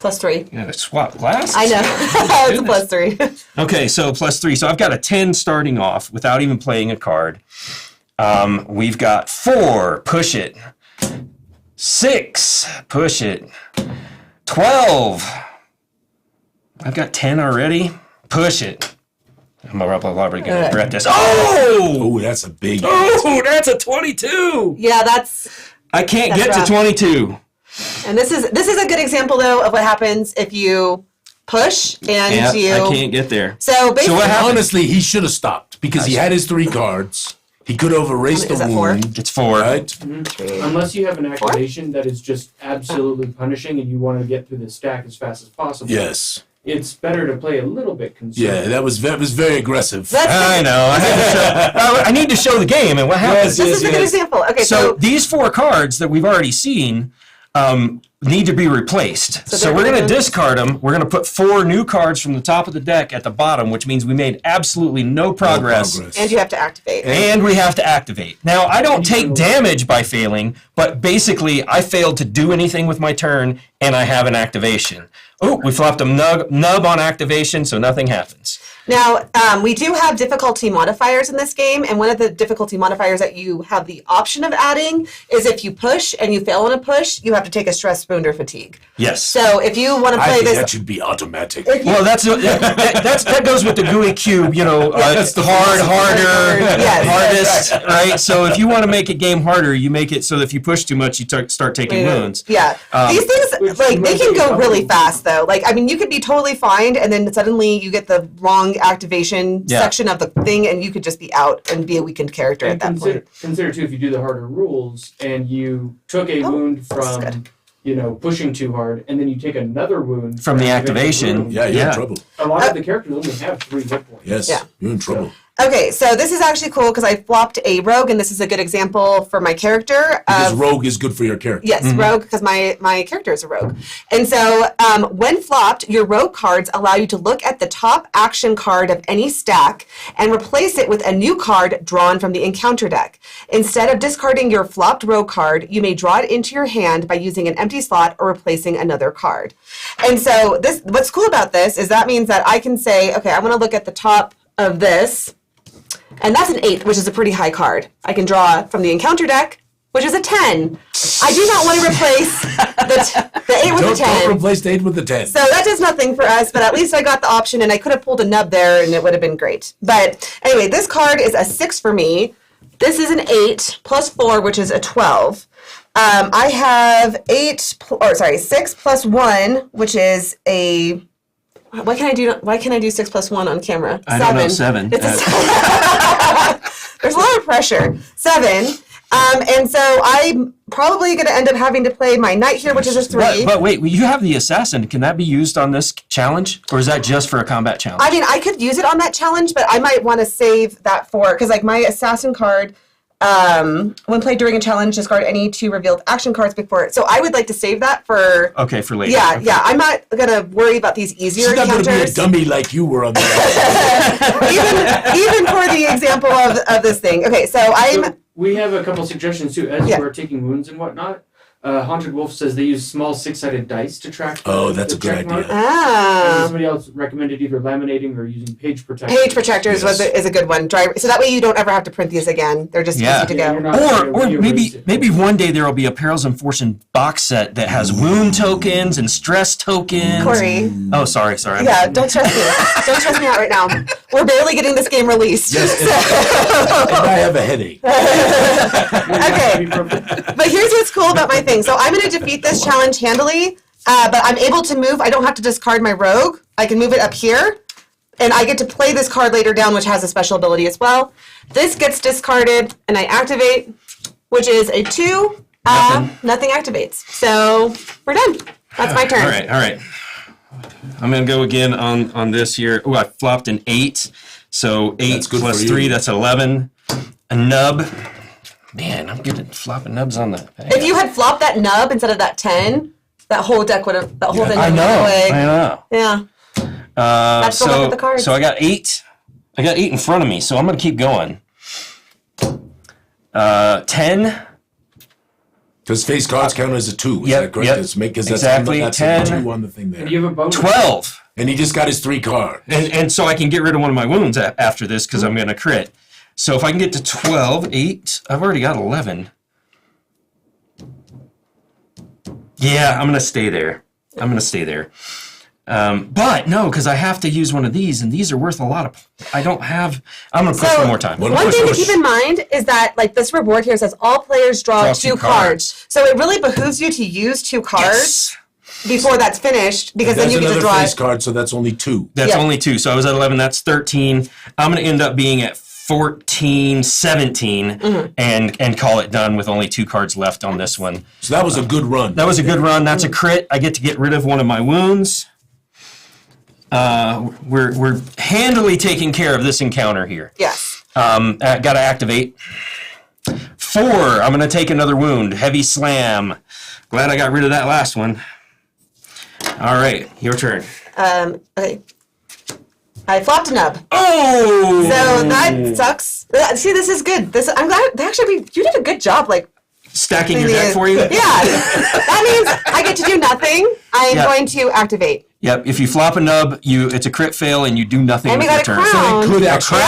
+3.
You gotta swap glass?
I know. It's a +3.
Okay, so +3. So I've got a 10 starting off without even playing a card. We've got 4. Push it. 6. Push it. 12. I've got 10 already. Push it. I'm probably going to regret this.
Oh, that's a big.
Oh, that's a 22.
Yeah,
I can't get to 22.
And this is a good example though of what happens if you push and you.
I can't get there.
So basically,
Honestly, he should have stopped because he had his 3 cards. He could have erased the wound.
It's 4.
Right?
Mm-hmm. Unless you have an activation that is just absolutely punishing and you want to get through the stack as fast as possible.
Yes.
It's better to play a little bit conservative.
Yeah, that was very aggressive.
I know. I need to show the game and what happens.
This is a good example. Okay,
so these 4 cards that we've already seen need to be replaced. So we're going to discard them. We're going to put 4 new cards from the top of the deck at the bottom, which means we made absolutely no progress.
And you have to activate.
And we have to activate. Now, I don't take damage by failing, but basically I failed to do anything with my turn, and I have an activation. Oh, we flopped a nub on activation, so nothing happens.
Now, we do have difficulty modifiers in this game, and one of the difficulty modifiers that you have the option of adding is if you push and you fail on a push, you have to take a stress, wound, or fatigue.
Yes.
So if you want to play this...
that should be automatic.
Well, that goes with the Gooey Cube,
that's the
harder,
Yes.
hardest, right? So if you want to make a game harder, you make it so that if you push too much, you start taking wounds.
Yeah. These things, they can go really fast, though. You could be totally fine, and then suddenly you get the wrong activation section of the thing, and you could just be out and be a weakened character at that point.
Consider, too, if you do the harder rules, and you took a wound from... pushing too hard, and then you take another wound
from the activation.
You're in trouble.
A lot of the characters only have 3 hit points.
Yes, you're in trouble.
Okay, so this is actually cool because I flopped a rogue, and this is a good example for my character.
Because rogue is good for your character.
Yes, rogue, because my character is a rogue. And so when flopped, your rogue cards allow you to look at the top action card of any stack and replace it with a new card drawn from the encounter deck. Instead of discarding your flopped rogue card, you may draw it into your hand by using an empty slot or replacing another card. And so what's cool about this is that means that I can say, okay, I want to look at the top of this. And that's an 8, which is a pretty high card. I can draw from the encounter deck, which is a 10. I do not want to replace the 8 with the 10.
Don't replace the 8 with the 10.
So that does nothing for us, but at least I got the option, and I could have pulled a nub there, and it would have been great. But anyway, this card is a 6 for me. This is an 8 plus 4, which is a 12. I have 6 plus 1, which is a... Why can I do 6 plus 1 on camera? 7.
I don't know, 7.
There's a lot of pressure. 7. And so I'm probably going to end up having to play my knight here, which is a 3.
But wait, you have the assassin. Can that be used on this challenge? Or is that just for a combat challenge?
I mean, I could use it on that challenge, but I might want to save that for... Because like my assassin card... when played during a challenge, discard any 2 revealed action cards before it. So I would like to save that for...
Okay, for later.
Yeah,
okay.
yeah. I'm not going to worry about these easier
She's not going
encounters.
to be a dummy like you were on the other.
even for the example of this thing. Okay, so
So we have a couple suggestions too. As we're taking wounds and whatnot, Haunted Wolf says they use small 6-sided dice to track.
That's
the
a good
check mark.
idea.
And somebody else recommended either laminating or using page protectors.
Page protectors is a good one. So that way you don't ever have to print these again. They're just easy to go.
Or maybe one day there will be a Perils and Fortune box set that has wound tokens and stress tokens.
Corey.
Oh, sorry.
Yeah, don't stress me. Don't stress me out right now. We're barely getting this game released.
Yes, and I have a headache.
Okay, but here's what's cool about my thing. So I'm going to defeat this challenge handily, but I'm able to move. I don't have to discard my rogue. I can move it up here, and I get to play this card later down, which has a special ability as well. This gets discarded, and I activate, which is a 2. Nothing activates. So we're done. That's my turn.
All right. I'm going to go again on this here. Oh, I flopped an 8. So 8 plus 3, that's 11. A nub. Man, I'm good at flopping nubs on the...
If you had flopped that nub instead of that 10, that whole deck would have... That whole thing would have gone away.
I know.
Yeah. That's the luck of the cards.
So I got 8. I got 8 in front of me, so I'm going to keep going. 10.
Because face cards count as a 2. Is that correct?
Yep.
Exactly. That's 10. A 2 on the thing there.
And you have a bonus.
12.
And he just got his 3 cards.
And so I can get rid of one of my wounds after this because I'm going to crit. So if I can get to 12, 8, I've already got 11. Yeah, I'm going to stay there. But no, because I have to use one of these, and these are worth a lot of... I'm going to push one more time.
One thing to keep in mind is that like this reward here says all players draw 2 cards. So it really behooves you to use 2 cards before that's finished, because then you get to draw...
face card, so that's only 2.
That's only 2. So I was at 11, that's 13. I'm going to end up being at 14, 17, and call it done with only 2 cards left on this one.
So that was a good run.
That's a crit. I get to get rid of one of my wounds. We're handily taking care of this encounter here.
Yes.
Got to activate. 4. I'm going to take another wound. Heavy slam. Glad I got rid of that last one. All right, your turn.
Okay. I flopped a nub.
Oh!
So that sucks. See, this is good. I'm glad. Actually, you did a good job. Like
stacking your deck for you.
Yeah. That means I get to do nothing. I am going to activate.
Yep. If you flop a nub, it's a crit fail, and you do nothing.
And we
with
got
your
a
turn.
crown.
So it could actually,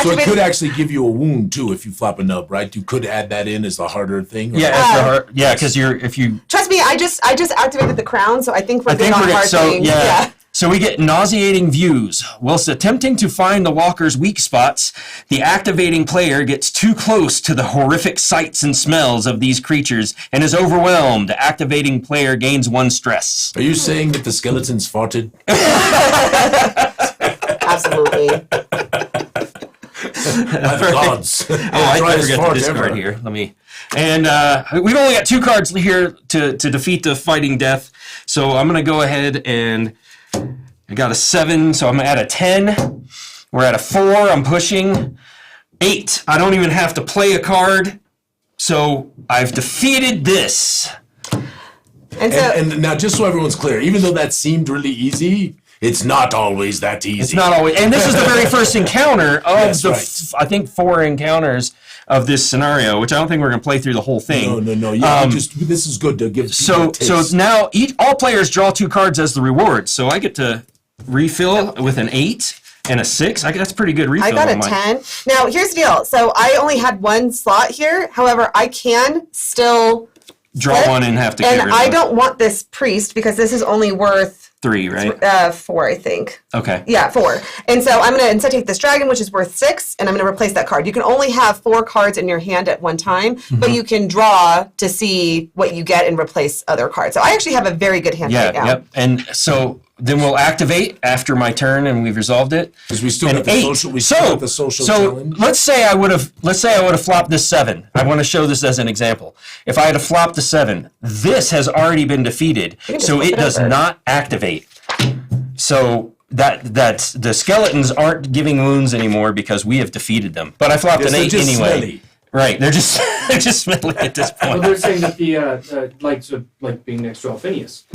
So
it could actually give you a wound too if you flop a nub, right? You could add that in as the harder thing.
Yeah, because if you
trust me, I just activated the crown, so I think we're good on hard things.
Yeah. So we get nauseating views. Whilst attempting to find the walker's weak spots, the activating player gets too close to the horrific sights and smells of these creatures and is overwhelmed. The activating player gains 1 stress.
Are you saying that the skeletons farted?
Absolutely.
By the gods.
I forget to discard here. Let me. And we've only got 2 cards here to defeat the fighting death. So I'm going to go ahead and I got a 7, so I'm going to add a 10. We're at a 4. I'm pushing 8. I don't even have to play a card. So I've defeated this.
And now, just so everyone's clear, even though that seemed really easy, it's not always that easy.
It's not always. And this is the very first encounter of I think 4 encounters of this scenario, which I don't think we're going to play through the whole thing.
No. Yeah, this is good to give.
So now all players draw 2 cards as the reward. So I get to refill with an 8. And a 6? That's pretty good refill.
I got a 10. Now, here's the deal. So I only had 1 slot here. However, I can still
draw 1 and have to get rid of it.
And I don't want this priest because this is only worth
3, right?
4, I think.
Okay.
Yeah, 4. And so I'm going to instead take this dragon, which is worth 6, and I'm going to replace that card. You can only have 4 cards in your hand at one time, but you can draw to see what you get and replace other cards. So I actually have a very good hand right now.
Yep. And so then we'll activate after my turn, and we've resolved it.
Because we still got the social. We still got the social challenge.
Let's say I would have flopped this 7. I want to show this as an example. If I had flopped the 7, this has already been defeated, so it does not activate. So that's the skeletons aren't giving wounds anymore because we have defeated them. But I flopped an 8 anyway.
Smelly.
Right, they're just smelly at this point.
Well, they're saying that the like being next to Alphinius.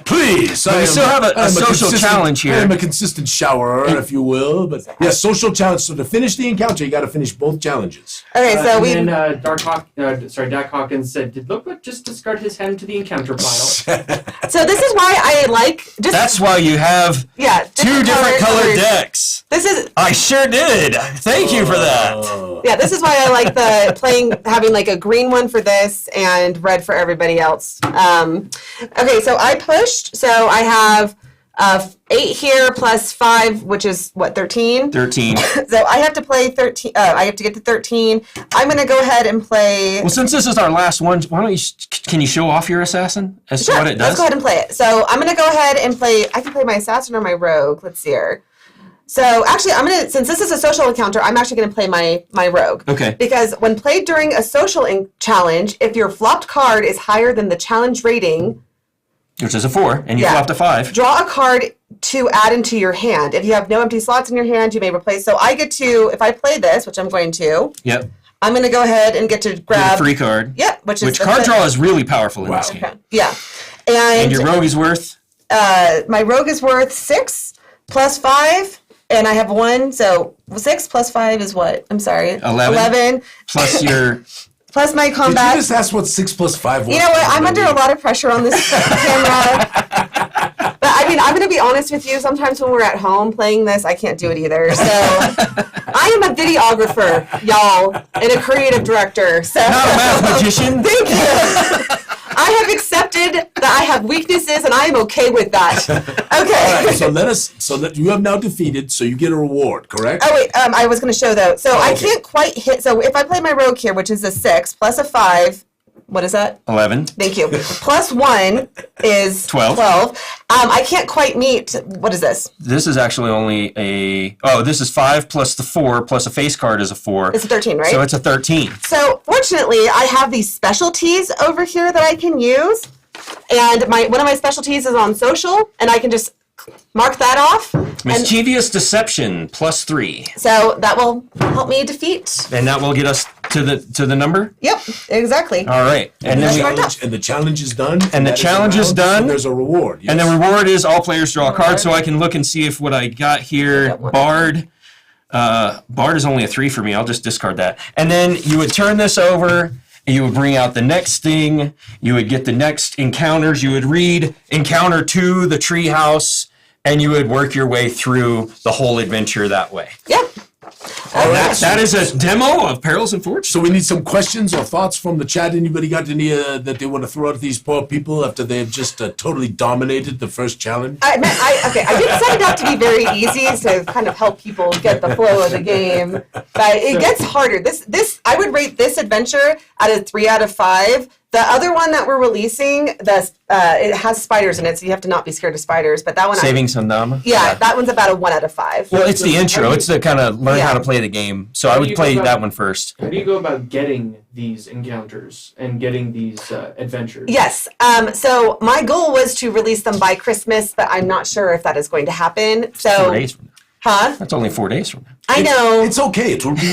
Please,
But we still have a social challenge here.
I am a consistent showerer, if you will. But yes, social challenge. So to finish the encounter, you got to finish both challenges.
Okay, so we.
And then Dak Hawkins said, "Did Lookwood just discard his hand to the encounter pile?"
So this is why I like.
That's why you have 2 different colored decks.
This is.
I sure did. Thank you for that.
Yeah, this is why I like having like a green one for this and red for everybody else. Okay, so I pushed. So I have 8 here plus 5, which is what, 13?
13.
So I have to play 13. I have to get to 13. I'm going to go ahead and play.
Well, since this is our last one, why don't can you show off your assassin as to what it does?
Let's go ahead and play it. So I'm going to go ahead and play. I can play my assassin or my rogue. Let's see here. So actually, since this is a social encounter, I'm actually going to play my rogue.
Okay.
Because when played during a social challenge, if your flopped card is higher than the challenge rating,
which is a 4, and you flopped a 5.
Draw a card to add into your hand. If you have no empty slots in your hand, you may replace. So I get to, if I play this, which I'm going to.
Yep.
I'm going to go ahead and get to grab.
Get a free card.
Yep. Which
card draw is really powerful in this game.
Okay. Yeah.
And your rogue is worth?
My rogue is worth 6 plus 5. And I have 1, so 6 plus 5 is what? I'm sorry. 11.
Plus your...
Plus my combat.
Did you just ask what 6 plus 5 was?
You know what? I'm under a lot of pressure on this camera. But I mean, I'm going to be honest with you. Sometimes when we're at home playing this, I can't do it either. So I am a videographer, y'all, and a creative director. So
not a math magician.
Thank you. I have accepted that I have weaknesses, and I am okay with that. Okay.
All right, so you have now defeated, so you get a reward, correct?
Oh wait, I was going to show though. So I can't quite hit. So if I play my rogue here, which is a 6 plus a 5, what is that?
11.
Thank you. Plus 1 is
12.
I can't quite meet. What is this?
This is actually only this is 5 plus the 4 plus a face card is a 4.
It's a 13, right?
So it's a 13.
So fortunately, I have these specialties over here that I can use, and one of my specialties is on social, and I can just mark that off.
Mischievous deception plus 3.
So that will help me defeat.
And that will get us to the number?
Yep, exactly.
All right. And then
the challenge is done.
And the challenge is done.
And there's a reward. Yes.
And the reward is all players draw a card, so I can look and see if what I got here, Bard. Bard is only a 3 for me. I'll just discard that. And then you would turn this over. You would bring out the next thing. You would get the next encounters. You would read Encounter 2, the treehouse, and you would work your way through the whole adventure that way.
Yep.
All right.
That is a demo of Perils and Fortune.
So we need some questions or thoughts from the chat. Anybody got any that they want to throw at these poor people after they've just totally dominated the first challenge?
I did set it up to be very easy to kind of help people get the flow of the game, but it gets harder. This I would rate this adventure at a 3 out of 5. The other one that we're releasing, it has spiders in it, so you have to not be scared of spiders. But that one,
Saving Sundama?
Yeah, that one's about a 1 out of 5.
Well, it's the intro. It's to kind of learn how to play the game. So I would play that one first.
How do you go about getting these encounters and getting these adventures?
Yes. So my goal was to release them by Christmas, but I'm not sure if that is going to happen. So
4 days from now.
Huh?
That's only 4 days from now.
I know.
It's okay. It'll be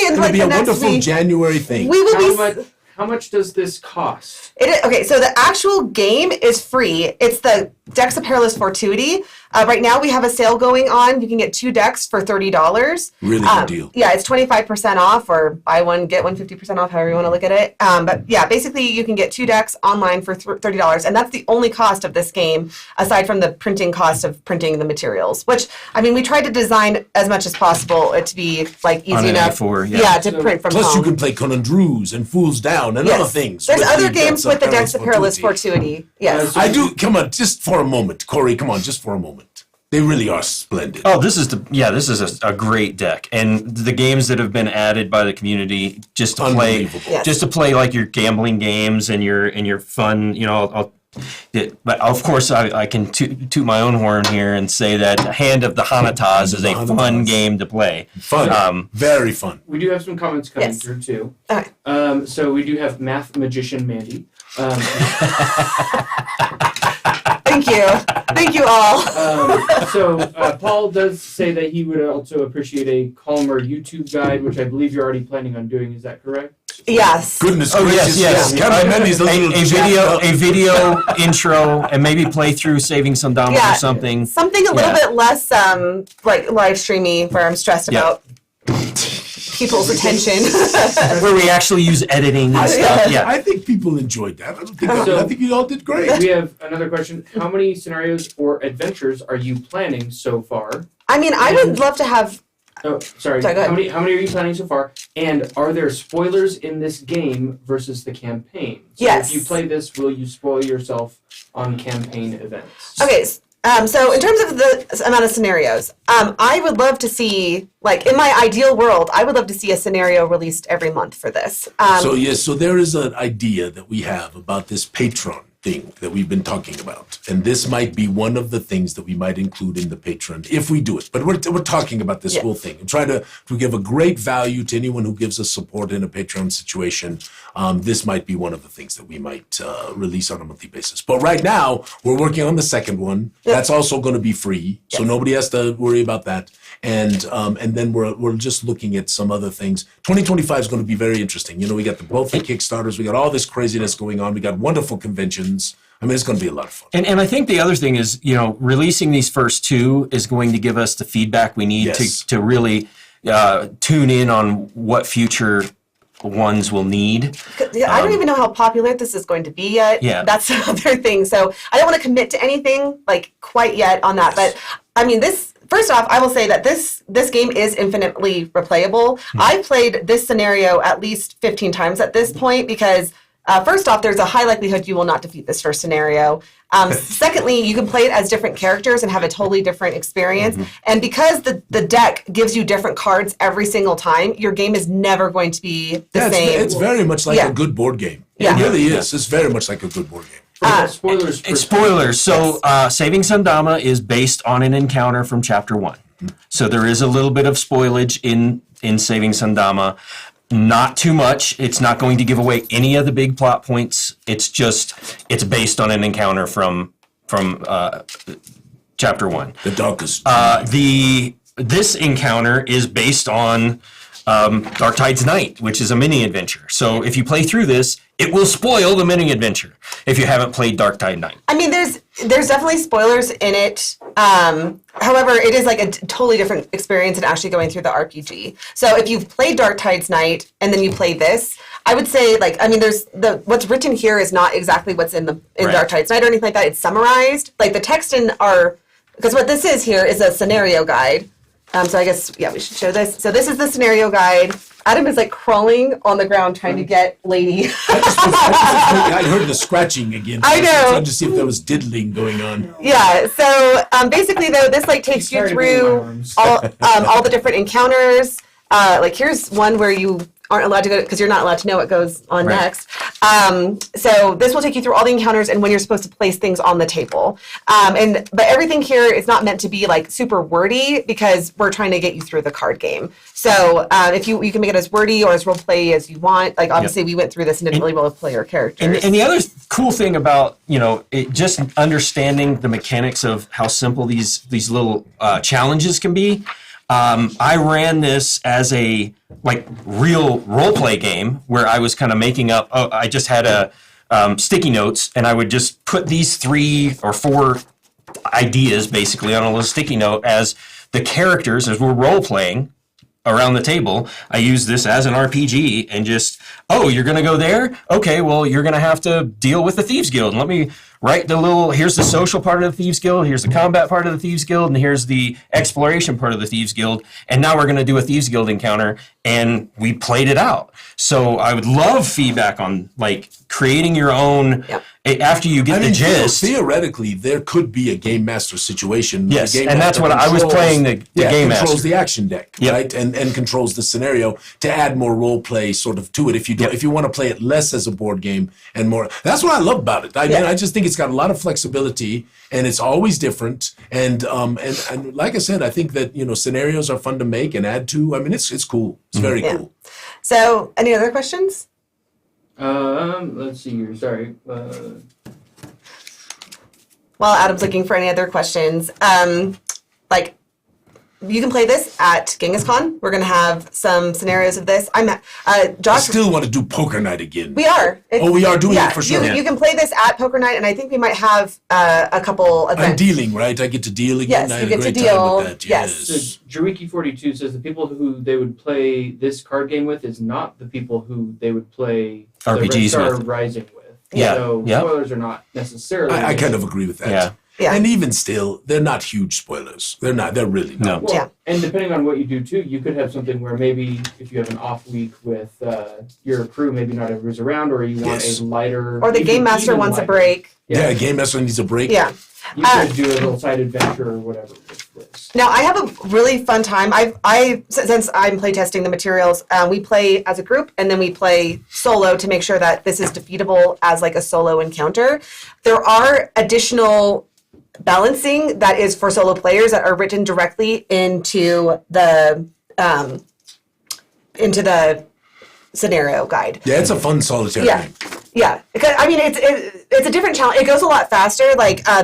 in like
be
the
a
next
wonderful
week.
January thing.
We will be.
How much does this cost?
Okay, so the actual game is free. It's the Decks of Perilous Fortuity. Right now we have a sale going on. You can get 2 decks for $30.
Really good deal.
Yeah, it's 25% off, or buy one, get one 50% off, however you want to look at it. But yeah, basically you can get 2 decks online for $30. And that's the only cost of this game, aside from the printing cost of printing the materials, which, I mean, we tried to design as much as possible it to be like easy
On an
enough.
A4, yeah.
To print from
Plus,
home.
you can play Conundrews and Fools Down and other things.
There's
with
other
the
games with the Decks of Perilous Fortuity. Yes.
I do. Come on, just for a moment, Corey. Come on, just for a moment. They really are splendid.
Oh, this is a great deck, and the games that have been added by the community just to play,
Yes.
just to play like your gambling games and your fun. You know, but of course I can toot my own horn here and say that Hand of the Hanataz is a fun game to play.
Fun, very fun.
We do have some comments coming
Yes.
through too.
Okay.
So we do have Math Magician Mandy.
Thank you all.
Paul does say that he would also appreciate a Calmer YouTube guide, which I believe you're already planning on doing. Is that correct?
Yes.
Goodness
Oh
gracious,
yes.
Captain Mendy's a little
A video intro, and maybe play through Saving Sundama
Yeah.
or something.
Something a little bit less like live streamy, where I'm stressed
Yeah.
about people's attention.
Where we actually use editing and stuff. Yeah.
I think people enjoyed that. I think you all did great.
We have another question. How many scenarios or adventures are you planning so far?
I mean, I would love to have.
Oh, sorry.
Sorry, go ahead.
How many are you planning so far? And are there spoilers in this game versus the campaign? So
Yes.
if you play this, will you spoil yourself on campaign events?
Okay. So in terms of the amount of scenarios, I would love to see, like, in my ideal world, I would love to see a scenario released every month for this.
So there is an idea that we have about this Patreon thing that we've been talking about, and this might be one of the things that we might include in the Patreon if we do it. But we're talking about this whole thing and try to give a great value to anyone who gives us support in a Patreon situation. This might be one of the things that we might release on a monthly basis. But right now, we're working on the second one. That's also going to be free, so nobody has to worry about that. And then we're just looking at some other things. 2025 is going to be very interesting. You know, we got both the Kickstarters, we got all this craziness going on, we got wonderful conventions. I mean, it's going to be a lot of fun.
And I think the other thing is, you know, releasing these first 2 is going to give us the feedback we need to really tune in on what future ones will need.
I don't even know how popular this is going to be yet.
Yeah.
That's another thing. So I don't want to commit to anything like quite yet on that. But I mean, first off, I will say that this game is infinitely replayable. I've played this scenario at least 15 times at this point because first off, there's a high likelihood you will not defeat this first scenario. Secondly, you can play it as different characters and have a totally different experience. And because the deck gives you different cards every single time, your game is never going to be the same.
It's very much like a good board game.
Yeah.
It really is. It's very much like a good board game.
Spoilers.
Spoilers. So Saving Sundama is based on an encounter from Chapter 1. So there is a little bit of spoilage in Saving Sundama. Not too much. It's not going to give away any of the big plot points. It's based on an encounter from Chapter 1.
The darkest.
This encounter is based on Dark Tide's Night, which is a mini adventure. So if you play through this, it will spoil the mini adventure if you haven't played Dark Tide Night.
I mean, there's definitely spoilers in it. However, it is like a totally different experience than actually going through the RPG. So if you've played Dark Tide's Night and then you play this, I would say, like, I mean, there's what's written here is not exactly what's in Dark Tide's Night or anything like that. It's summarized. Like the text because what this is here is a scenario guide. So I guess, we should show this. So this is the scenario guide. Adam is like crawling on the ground trying to get Lady.
I heard the scratching again.
I know.
I was trying to see if there was diddling going on.
Yeah. So basically, though, this like takes you through all the different encounters. Like here's one where you aren't allowed to go because you're not allowed to know what goes on next. So this will take you through all the encounters and when you're supposed to place things on the table. But everything here is not meant to be like super wordy because we're trying to get you through the card game. So if you can make it as wordy or as role play as you want. Like obviously we went through this and didn't really role play our characters.
And the other cool thing about just understanding the mechanics of how simple these little challenges can be. I ran this as a real role play game where I was kind of making up. I just had a sticky notes, and I would just put these 3 or 4 ideas basically on a little sticky note as the characters as we're role playing around the table. I use this as an RPG and just, you're going to go there? Okay, well, you're going to have to deal with the Thieves Guild. And let me write here's the social part of the Thieves Guild, here's the combat part of the Thieves Guild, and here's the exploration part of the Thieves Guild. And now we're going to do a Thieves Guild encounter, and we played it out. So I would love feedback on creating your own after you get the gist.
Theoretically, there could be a game master situation.
Yes, and that's what I was playing the game master.
Controls the action deck, right, and controls the scenario to add more role play sort of to it. If you want to play it less as a board game and more, that's what I love about it. I mean, I just think it's got a lot of flexibility and it's always different. And like I said, I think that scenarios are fun to make and add to. I mean, it's cool. It's very cool.
So, any other questions?
Let's see here. Sorry.
While Adam's looking for any other questions, you can play this at Genghis Khan. We're going to have some scenarios of this.
I
Josh.
still want to do poker night again.
We are.
We are doing it for sure.
You can play this at poker night, and I think we might have a couple events.
I'm dealing, right? I get to deal again.
Yes,
I
you
had
get
a
to
great
deal.
time with that.
Yes.
So Jariki42 says the people who they would play this card game with is not the people who they would play
RPGs
the Red Star
with.
Rising with.
Yeah.
So spoilers are not necessarily.
I kind of agree with that.
Yeah.
Yeah.
And even still, they're not huge spoilers. They're not. They're really not.
Well,
Yeah.
And depending on what you do too, you could have something where maybe if you have an off week with your crew, maybe not everybody's around, or you want a lighter.
Or the
even-
Game Master
even
wants a
lighter.
break.
Yeah, Game Master needs a break.
Yeah.
You could do a little side adventure or whatever with this.
Now I have a really fun time. Since I'm playtesting the materials, we play as a group and then we play solo to make sure that this is defeatable as a solo encounter. There are additional balancing that is for solo players that are written directly into the scenario guide.
Yeah, it's a fun solitaire game.
Yeah, because I mean it's a different challenge. It goes a lot faster.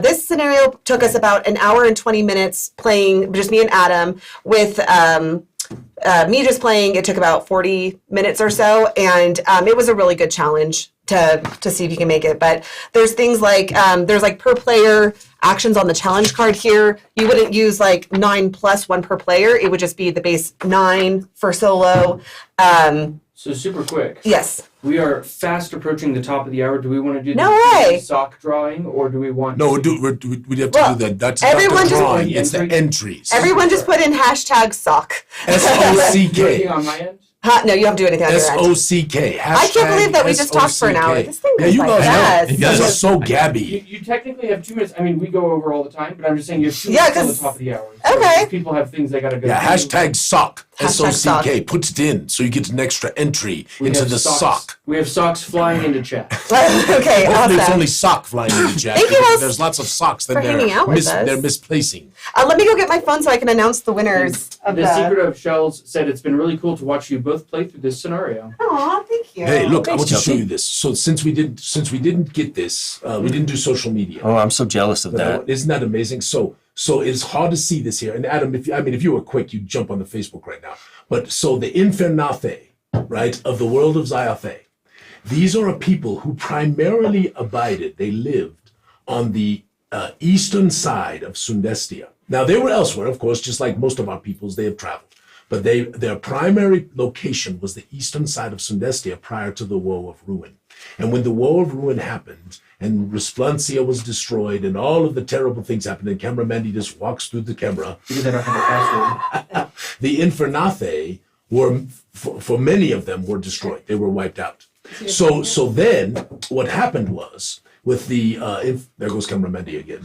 This scenario took us about an hour and 20 minutes playing, just me and Adam. With me just playing, it took about 40 minutes or so, and it was a really good challenge to see if you can make it. But there's things there's per player actions on the challenge card here. You wouldn't use 9 plus 1 per player. It would just be the base 9 for solo.
So super quick.
Yes.
We are fast approaching the top of the hour. Do we want to do
No
the
way.
sock drawing, or do we want?
No,
to
we'd have to do that. That's
everyone
not the
just-
drawing. It's the entries.
Everyone just put in #sock.
Working
SOCK.
on my end.
No, you have to do anything on your end.
SOCK.
I can't believe that we just talked for an hour. This thing
Yeah,
goes
you
by
guys
fast.
know. You guys are so gabby.
You technically have 2 minutes. I mean, we go over all the time, but I'm just saying you have 2
Yeah,
minutes till the
'cause-
top of the hour.
Okay.
If people have things they got to go.
Yeah,
do.
#sock.
Hashtag sock.
SOCK. Put it in so you get an extra entry
We
into
have
the
socks.
sock.
We have socks flying into chat.
Okay,
Hopefully it's
awesome.
only sock flying into chat.
Thank you
because
guys
There's lots of socks that
for hanging out with us.
they're misplacing.
Let me go get my phone so I can announce the winners of
The Secret of Shells said it's been really cool to watch you both play through this scenario.
Aw, thank you.
Hey, look, I
Thanks,
want to show
Chelsea.
you this. So since we didn't get this, we didn't do social media.
Oh, I'm so jealous of
But
that.
isn't that amazing? So it's hard to see this here. And Adam, if you were quick, you'd jump on the Facebook right now. But so the Infernathe, right, of the world of Zyathé, these are a people who primarily they lived on the eastern side of Sundestia. Now they were elsewhere, of course, just like most of our peoples, they have traveled. But their primary location was the eastern side of Sundestia prior to the Woe of Ruin. And when the Woe of Ruin happened, and Resplentia was destroyed, and all of the terrible things happened, and Cameramandi just walks through the camera,
Because I don't have a password.
the Infernathe were, for many of them, were destroyed. They were wiped out. So then, what happened was, with the, there goes Cameramandi again.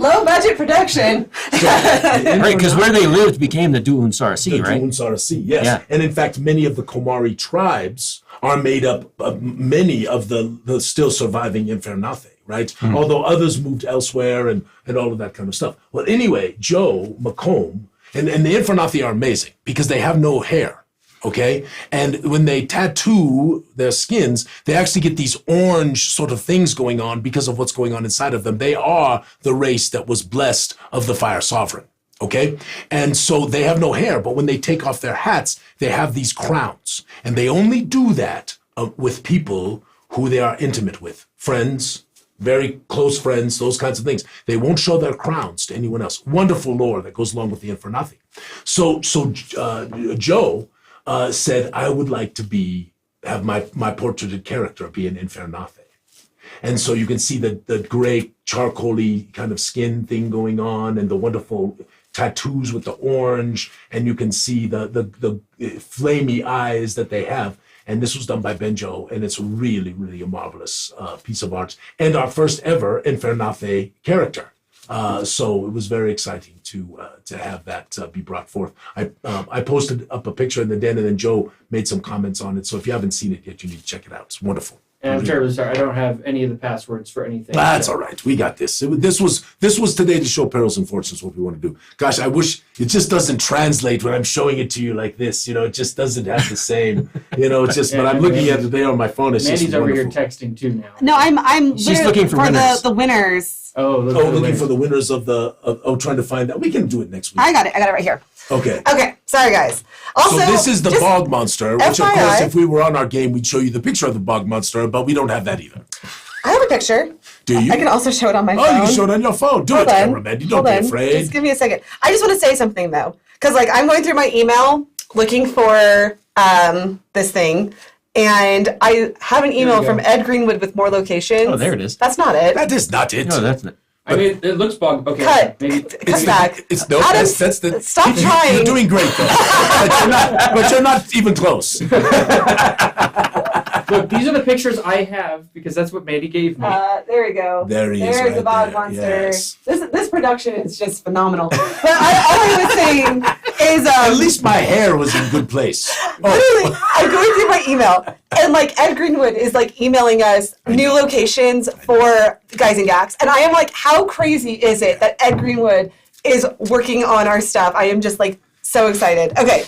Low budget production.
Right, because where they lived became the Duunsar Sea,
The
right?
Duunsar Sea, yes.
Yeah.
And in fact, many of the Komari tribes are made up of many of the still surviving Infernathé, right? Although others moved elsewhere and all of that kind of stuff. Well, anyway, Joe McComb, and the Infernathé are amazing because they have no hair. Okay, and when they tattoo their skins, they actually get these orange sort of things going on because of what's going on inside of them. They are the race that was blessed of the Fire Sovereign. Okay, and so they have no hair, but when they take off their hats, they have these crowns, and they only do that with people who they are intimate with, friends, very close friends, those kinds of things. They won't show their crowns to anyone else. Wonderful lore that goes along with the Infernathé. So Joe said, I would like to have my portraited character be an Infernathé. And so you can see the gray charcoaly kind of skin thing going on and the wonderful tattoos with the orange, and you can see the flamey eyes that they have. And this was done by Benjo, and it's really, really a marvelous piece of art. And our first ever Infernathé character. So it was very exciting to have that be brought forth. I posted up a picture in the den, and then Joe made some comments on it. So if you haven't seen it yet, you need to check it out. It's wonderful.
And I'm terribly sorry, I don't have any of the passwords for anything.
That's all right. We got this. This was today to show Perils and Fortunes what we want to do. Gosh, I wish it just doesn't translate when I'm showing it to you like this. You know, it just doesn't have the same. You know, it's just. But I'm looking at it today on my phone. It's
Mandy's
just
over
wonderful.
here texting too now.
No, I'm
She's looking for winners.
the winners.
Looking for the winners of trying to find that. We can do it next week.
I got it right here.
Okay.
Okay, sorry guys. Also,
So this is the
just
bog monster, which of
FYI.
course, if we were on our game, we'd show you the picture of the bog monster, but we don't have that either.
I have a picture.
Do you?
I can also show it on my phone.
Oh, you can show it on your phone. Do
Hold
it,
on.
cameraman. You don't
Hold
be
on.
afraid.
Just give me a second. I just want to say something though, because I'm going through my email looking for this thing, and I have an email from Ed Greenwood with more locations.
Oh, there it is.
That's not it.
That is not it.
No, that's not.
I mean, it looks bug. Okay,
Cut.
maybe.
Cut back.
It's no.
Adam,
That's the.
stop trying.
You're doing great though, but you're not even close.
Look, these are the pictures I have because that's what Mandy gave me.
There we go.
There he is.
There's
right
the bog
there.
monster.
Yes.
This production is just phenomenal. But all I was saying is
At least my hair was in good place.
literally, I'm going through my email, and Ed Greenwood is emailing us new locations for Guys and Gax, and I am like, how crazy is it that Ed Greenwood is working on our stuff? I am just so excited. Okay.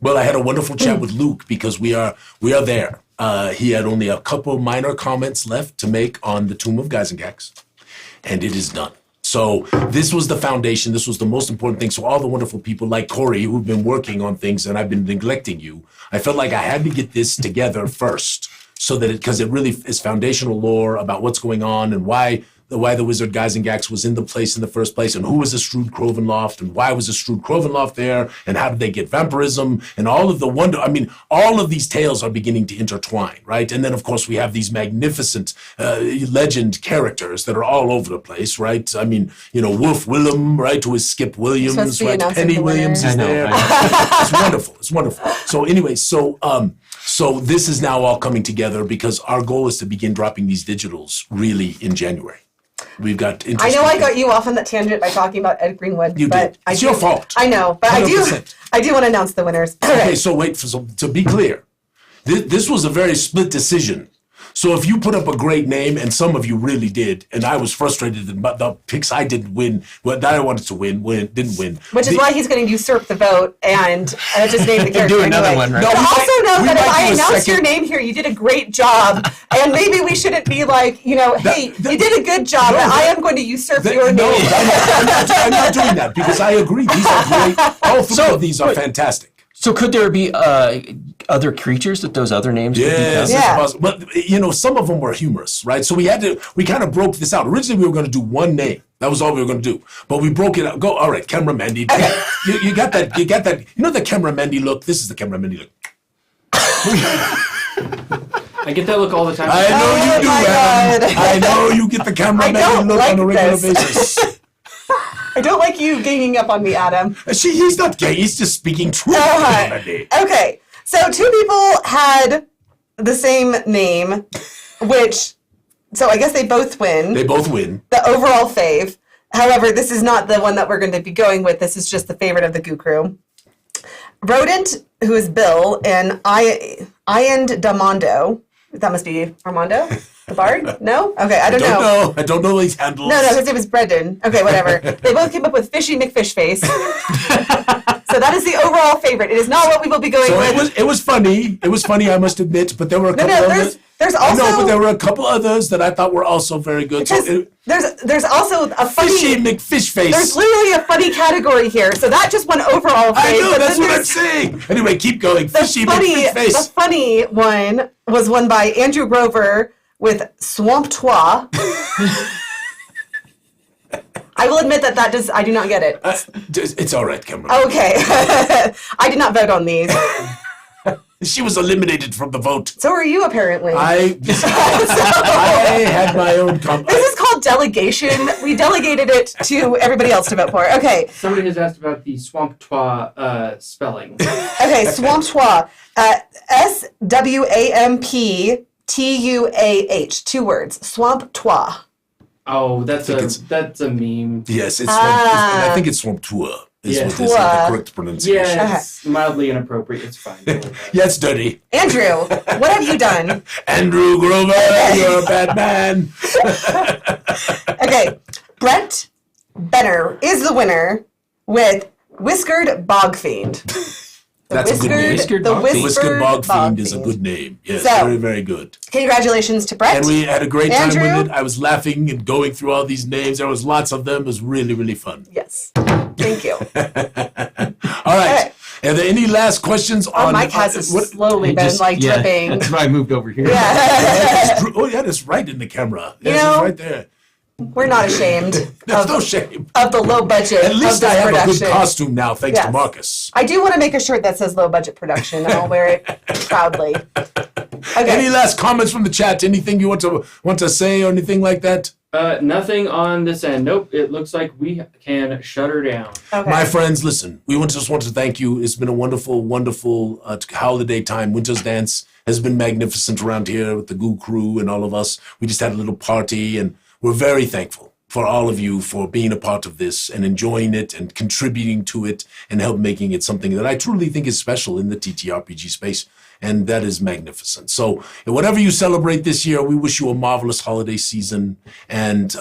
Well, I had a wonderful chat with Luke because we are there. He had only a couple minor comments left to make on the Tomb of Guys and Gax, and it is done. So this was the foundation. This was the most important thing. So all the wonderful people like Corey who've been working on things, and I've been neglecting you. I felt like I had to get this together first, so that because it really is foundational lore about what's going on and why the Wizard Guys and Gax was in the place in the first place, and who was the Strood Crovenloft, and why was the Strood Crovenloft there, and how did they get vampirism, and all of the wonder. I mean, all of these tales are beginning to intertwine, right? And then, of course, we have these magnificent legend characters that are all over the place, right? I mean, Wolf Willem, right, who is Skip Williams,
supposed to be
right?
announcing
Penny
the
Williams
winners.
is
I know,
there.
I
It's wonderful. It's wonderful. So anyway, so this is now all coming together because our goal is to begin dropping these digitals really in January. We've got.
I know I got you off on that tangent by talking about Ed Greenwood.
You
but
did. It's your fault.
I know, but
100%.
I do want to announce the winners.
Okay, so to be clear, this was a very split decision. So if you put up a great name, and some of you really did, and I was frustrated that the picks I didn't win, that I wanted to win, didn't win.
Which is why he's going to usurp the vote and just name the character.
do another
anyway.
one, right?
No,
But
we
also
might-
know
we
that if
might
I
do a
announce
second-
your name here, you did a great job, and maybe we shouldn't be like, hey, you did a good job, but I am going to usurp your
No,
name.
I'm not doing that because I agree. These are great. All three of these are fantastic.
So could there be other creatures that those other names could
Yes,
become?
Yeah.
it's possible. But some of them were humorous, right? So we kind of broke this out. Originally, we were going to do one name. That was all we were going to do. But we broke it out. All right, Camera Mandy. You got that. You got that. You know the Camera Mandy look. This is the Camera Mandy look.
I get that look all the time.
I know you do,
my
Adam.
God.
I know you get the Camera
I
Mandy
don't
look on a
like
regular
this.
basis.
I don't like you ganging up on me, Adam.
He's not gay. He's just speaking truth.
Uh-huh.
Camera Mandy.
Okay, so two people had the same name, so I guess they both win.
They both win.
The overall fave. However, this is not the one that we're going to be going with. This is just the favorite of the Goo crew. Rodent, who is Bill, and Ian Damondo. That must be Armando, the bard? No? Okay, I don't know.
I don't know these handles.
No, his name is Brendan. Okay, whatever. They both came up with Fishy McFishface. So that is the overall favorite. It is not what we will be going with.
It was funny. It was funny, I must admit, but there were a couple others.
There's also...
No, but there were a couple others that I thought were also very good.
There's also a funny...
Fishy McFishface.
There's literally a funny category here. So that just won overall
I
fame.
know, that's what I'm saying. Anyway, keep going. Fishy McFishface.
The funny one was won by Andrew Grover with Swamptois. I will admit that I do not get it.
It's all right, Cameron.
Okay. I did not vote on these.
She was eliminated from the vote.
So are you, apparently.
I had my own company.
This is called delegation. We delegated it to everybody else to vote for. Okay.
Somebody has asked about the Swamptois spelling.
Okay, Swamptois. SWAMPTUAH. 2 words. Swamptois.
Oh, that's a meme.
Yes, it's I think it's Swamptois. Is what is the correct pronunciation.
Yeah, it's mildly inappropriate. It's fine.
Yeah, it's dirty.
Andrew, what have you done?
Andrew Grover, you're a bad man.
Okay, Brent Benner is the winner with Whiskered Bog Fiend.
That's a good name.
The
Whiskered Bog Fiend is a good name. Yes,
so,
very, very good.
Congratulations to Brett.
And we had a great time
Andrew.
with it. I was laughing and going through all these names. There was lots of them. It was really, really fun.
Yes. Thank you.
All right. Are there any last questions on...
Mike has slowly been dripping.
That's why I moved over here.
Yeah.
Oh, yeah, that's right in the camera. Yes,
You know,
it's right there.
We're not ashamed
There's no shame.
of the low budget.
At least
of
I
this
have
production.
a good costume now, thanks to Marcus.
I do want to make a shirt that says low budget production, and I'll wear it proudly. Okay.
Any last comments from the chat? Anything you want to say or anything like that?
Nothing on this end. Nope. It looks like we can shut her down.
Okay.
My friends, listen. We just want to thank you. It's been a wonderful, wonderful holiday time. Winter's Dance has been magnificent around here with the Goo crew and all of us. We just had a little party, and we're very thankful for all of you for being a part of this and enjoying it and contributing to it and help making it something that I truly think is special in the TTRPG space. And that is magnificent. So whatever you celebrate this year, we wish you a marvelous holiday season and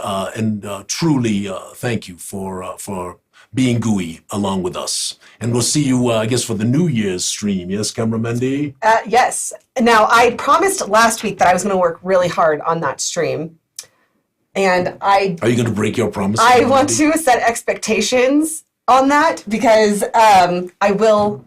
truly thank you for being gooey along with us. And we'll see you, I guess, for the New Year's stream. Yes, Cameramandy?
Yes. Now, I promised last week that I was going to work really hard on that stream. And are you
going to break your promise?
I want to set expectations on that because I will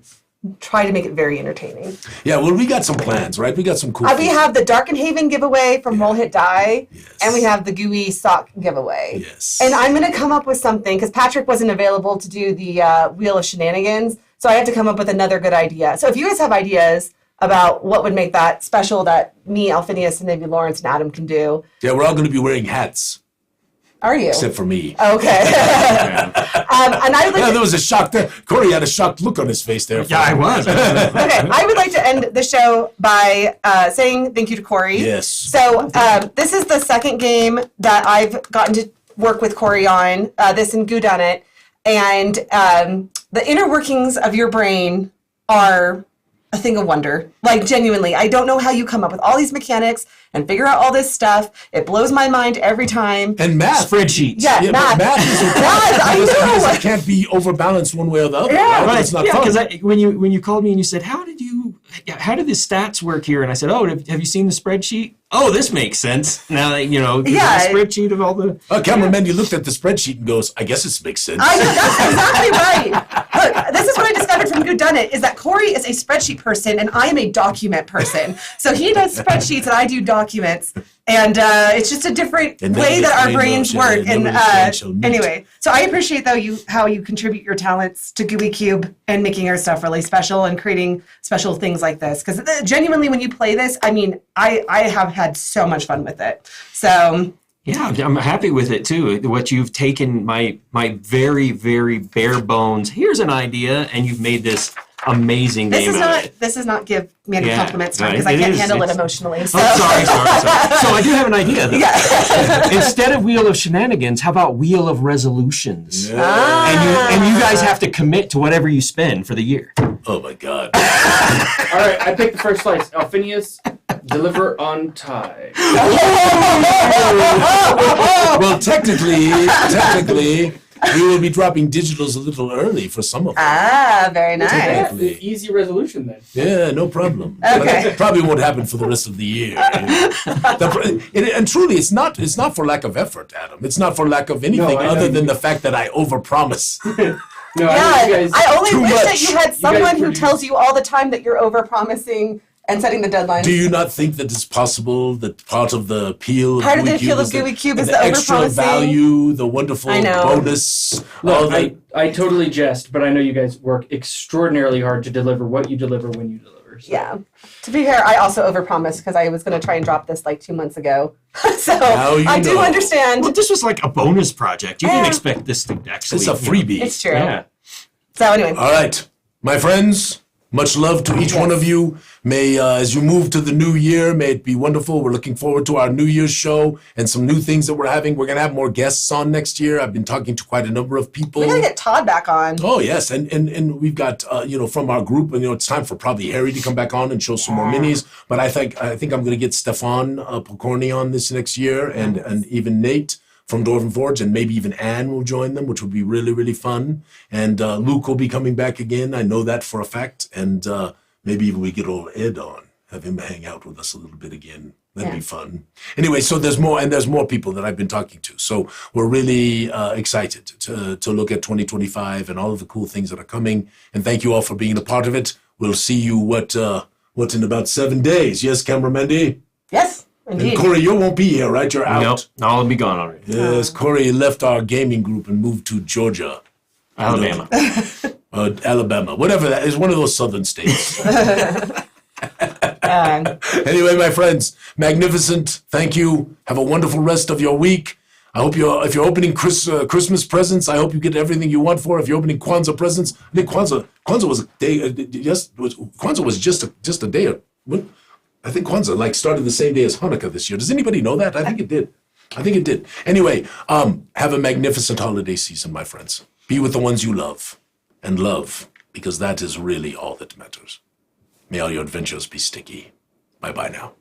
try to make it very entertaining.
Yeah, well, we got some plans, right? We got some cool
We have the Darkenhaven giveaway from Roll Hit Die, and we have the Gooey Sock giveaway.
Yes.
And I'm going to come up with something because Patrick wasn't available to do the Wheel of Shenanigans, so I have to come up with another good idea. So if you guys have ideas about what would make that special that me, Alphinius, and maybe Lawrence and Adam can do.
Yeah, we're all going to be wearing hats.
Are you?
Except for me.
Okay. And I would like
there was a shock there. Corey had a shocked look on his face there.
Yeah, I was.
Okay, I would like to end the show by saying thank you to Corey.
Yes.
So this is the second game that I've gotten to work with Corey on, this and Goo Done It. And the inner workings of your brain are a thing of wonder. Like, genuinely, I don't know how you come up with all these mechanics and figure out all this stuff. It blows my mind every time.
And math.
Spreadsheets.
Yeah, math.
Math is
I know.
It can't be overbalanced one way or the other.
Yeah,
right? It's not fun.
Because when you called me and you said, how did the stats work here? And I said, oh, have you seen the spreadsheet? Oh, this makes sense. Now that, there's a spreadsheet of all the...
Cameraman, you looked at the spreadsheet and goes, I guess it makes sense.
I know, that's exactly right. Look, this is what I discovered from Goo Done It, is that Corey is a spreadsheet person and I am a document person. So he does spreadsheets and I do documents. And it's just a different way that our brains work. And anyway, so I appreciate, though, how you contribute your talents to Gooey Cube and making our stuff really special and creating special things like this. Because genuinely, when you play this, I mean, I have had so much fun with it. So
Yeah, I'm happy with it too. What you've taken my very, very bare bones. Here's an idea, and you've made this amazing game out of it.
This is not give Manny
Yeah,
compliments time
right.
because I
It
can't
is.
handle it
It's-
emotionally. So.
Oh, sorry. So I do have an idea. Though.
Yeah.
Instead of Wheel of Shenanigans, how about Wheel of Resolutions?
Yeah.
And you guys have to commit to whatever you spend for the year.
Oh my God.
All right, I picked the first slice. Alphinius, deliver on time.
Well, technically, we will be dropping digitals a little early for some of them.
Ah, very nice.
Technically.
Easy resolution then.
Yeah, no problem.
Okay.
But it probably won't happen for the rest of the year. And truly, it's not for lack of effort, Adam. It's not for lack of anything
I know
other
you-
than the fact that I overpromise.
No, I know you
Yeah,
guys.
I only
Too
wish that
much.
you had someone who
produce-
tells you all the time that you're overpromising and setting the deadlines.
Do you not think that it's possible that part of the appeal
Part of the
Gooey
appeal
Cube
of
is
Gooey Cube is
the
the
extra
overpromising?
value, the wonderful
I know.
bonus?
Look,
all the,
I totally jest, but I know you guys work extraordinarily hard to deliver what you deliver when you deliver. So.
Yeah. To be fair, I also overpromised because I was going to try and drop this like 2 months ago. So
Now you
I do
know.
understand.
Well, this was like a bonus project. You
Yeah.
didn't expect this to actually.
it's a freebie.
It's true.
Yeah.
So anyway,
All right, my friends, much love to each one of you. May, as you move to the new year, may it be wonderful. We're looking forward to our New Year's show and some new things that we're having. We're going to have more guests on next year. I've been talking to quite a number of people.
we got to get Todd back on.
Oh yes, and we've got from our group, and it's time for probably Harry to come back on and show some more minis. But I think I'm going to get Stefan Pokorny on this next year, and even Nate from Dwarven Forge, and maybe even Anne will join them, which would be really, really fun. And Luke will be coming back again. I know that for a fact. And maybe even we get old Ed on, have him hang out with us a little bit again. That'd be fun. Anyway, so there's more people that I've been talking to. So we're really excited to look at 2025 and all of the cool things that are coming. And thank you all for being a part of it. We'll see you what in about 7 days. Yes, Cameramandy?
Yes,
And
indeed.
Corey, you won't be here, right? You're out.
Nope. I'll be gone already.
Yes, Corey left our gaming group and moved to Georgia,
Alabama.
Alabama, whatever that is, one of those southern states.
Um,
Anyway, my friends, magnificent. Thank you. Have a wonderful rest of your week. I hope if you're opening Christmas presents, I hope you get everything you want for. If you're opening Kwanzaa presents, I think Kwanzaa was a day. Kwanzaa was just a day. I think Kwanzaa started the same day as Hanukkah this year. Does anybody know that? I think it did. Anyway, have a magnificent holiday season, my friends. Be with the ones you love, and love, because that is really all that matters. May all your adventures be sticky. Bye-bye now.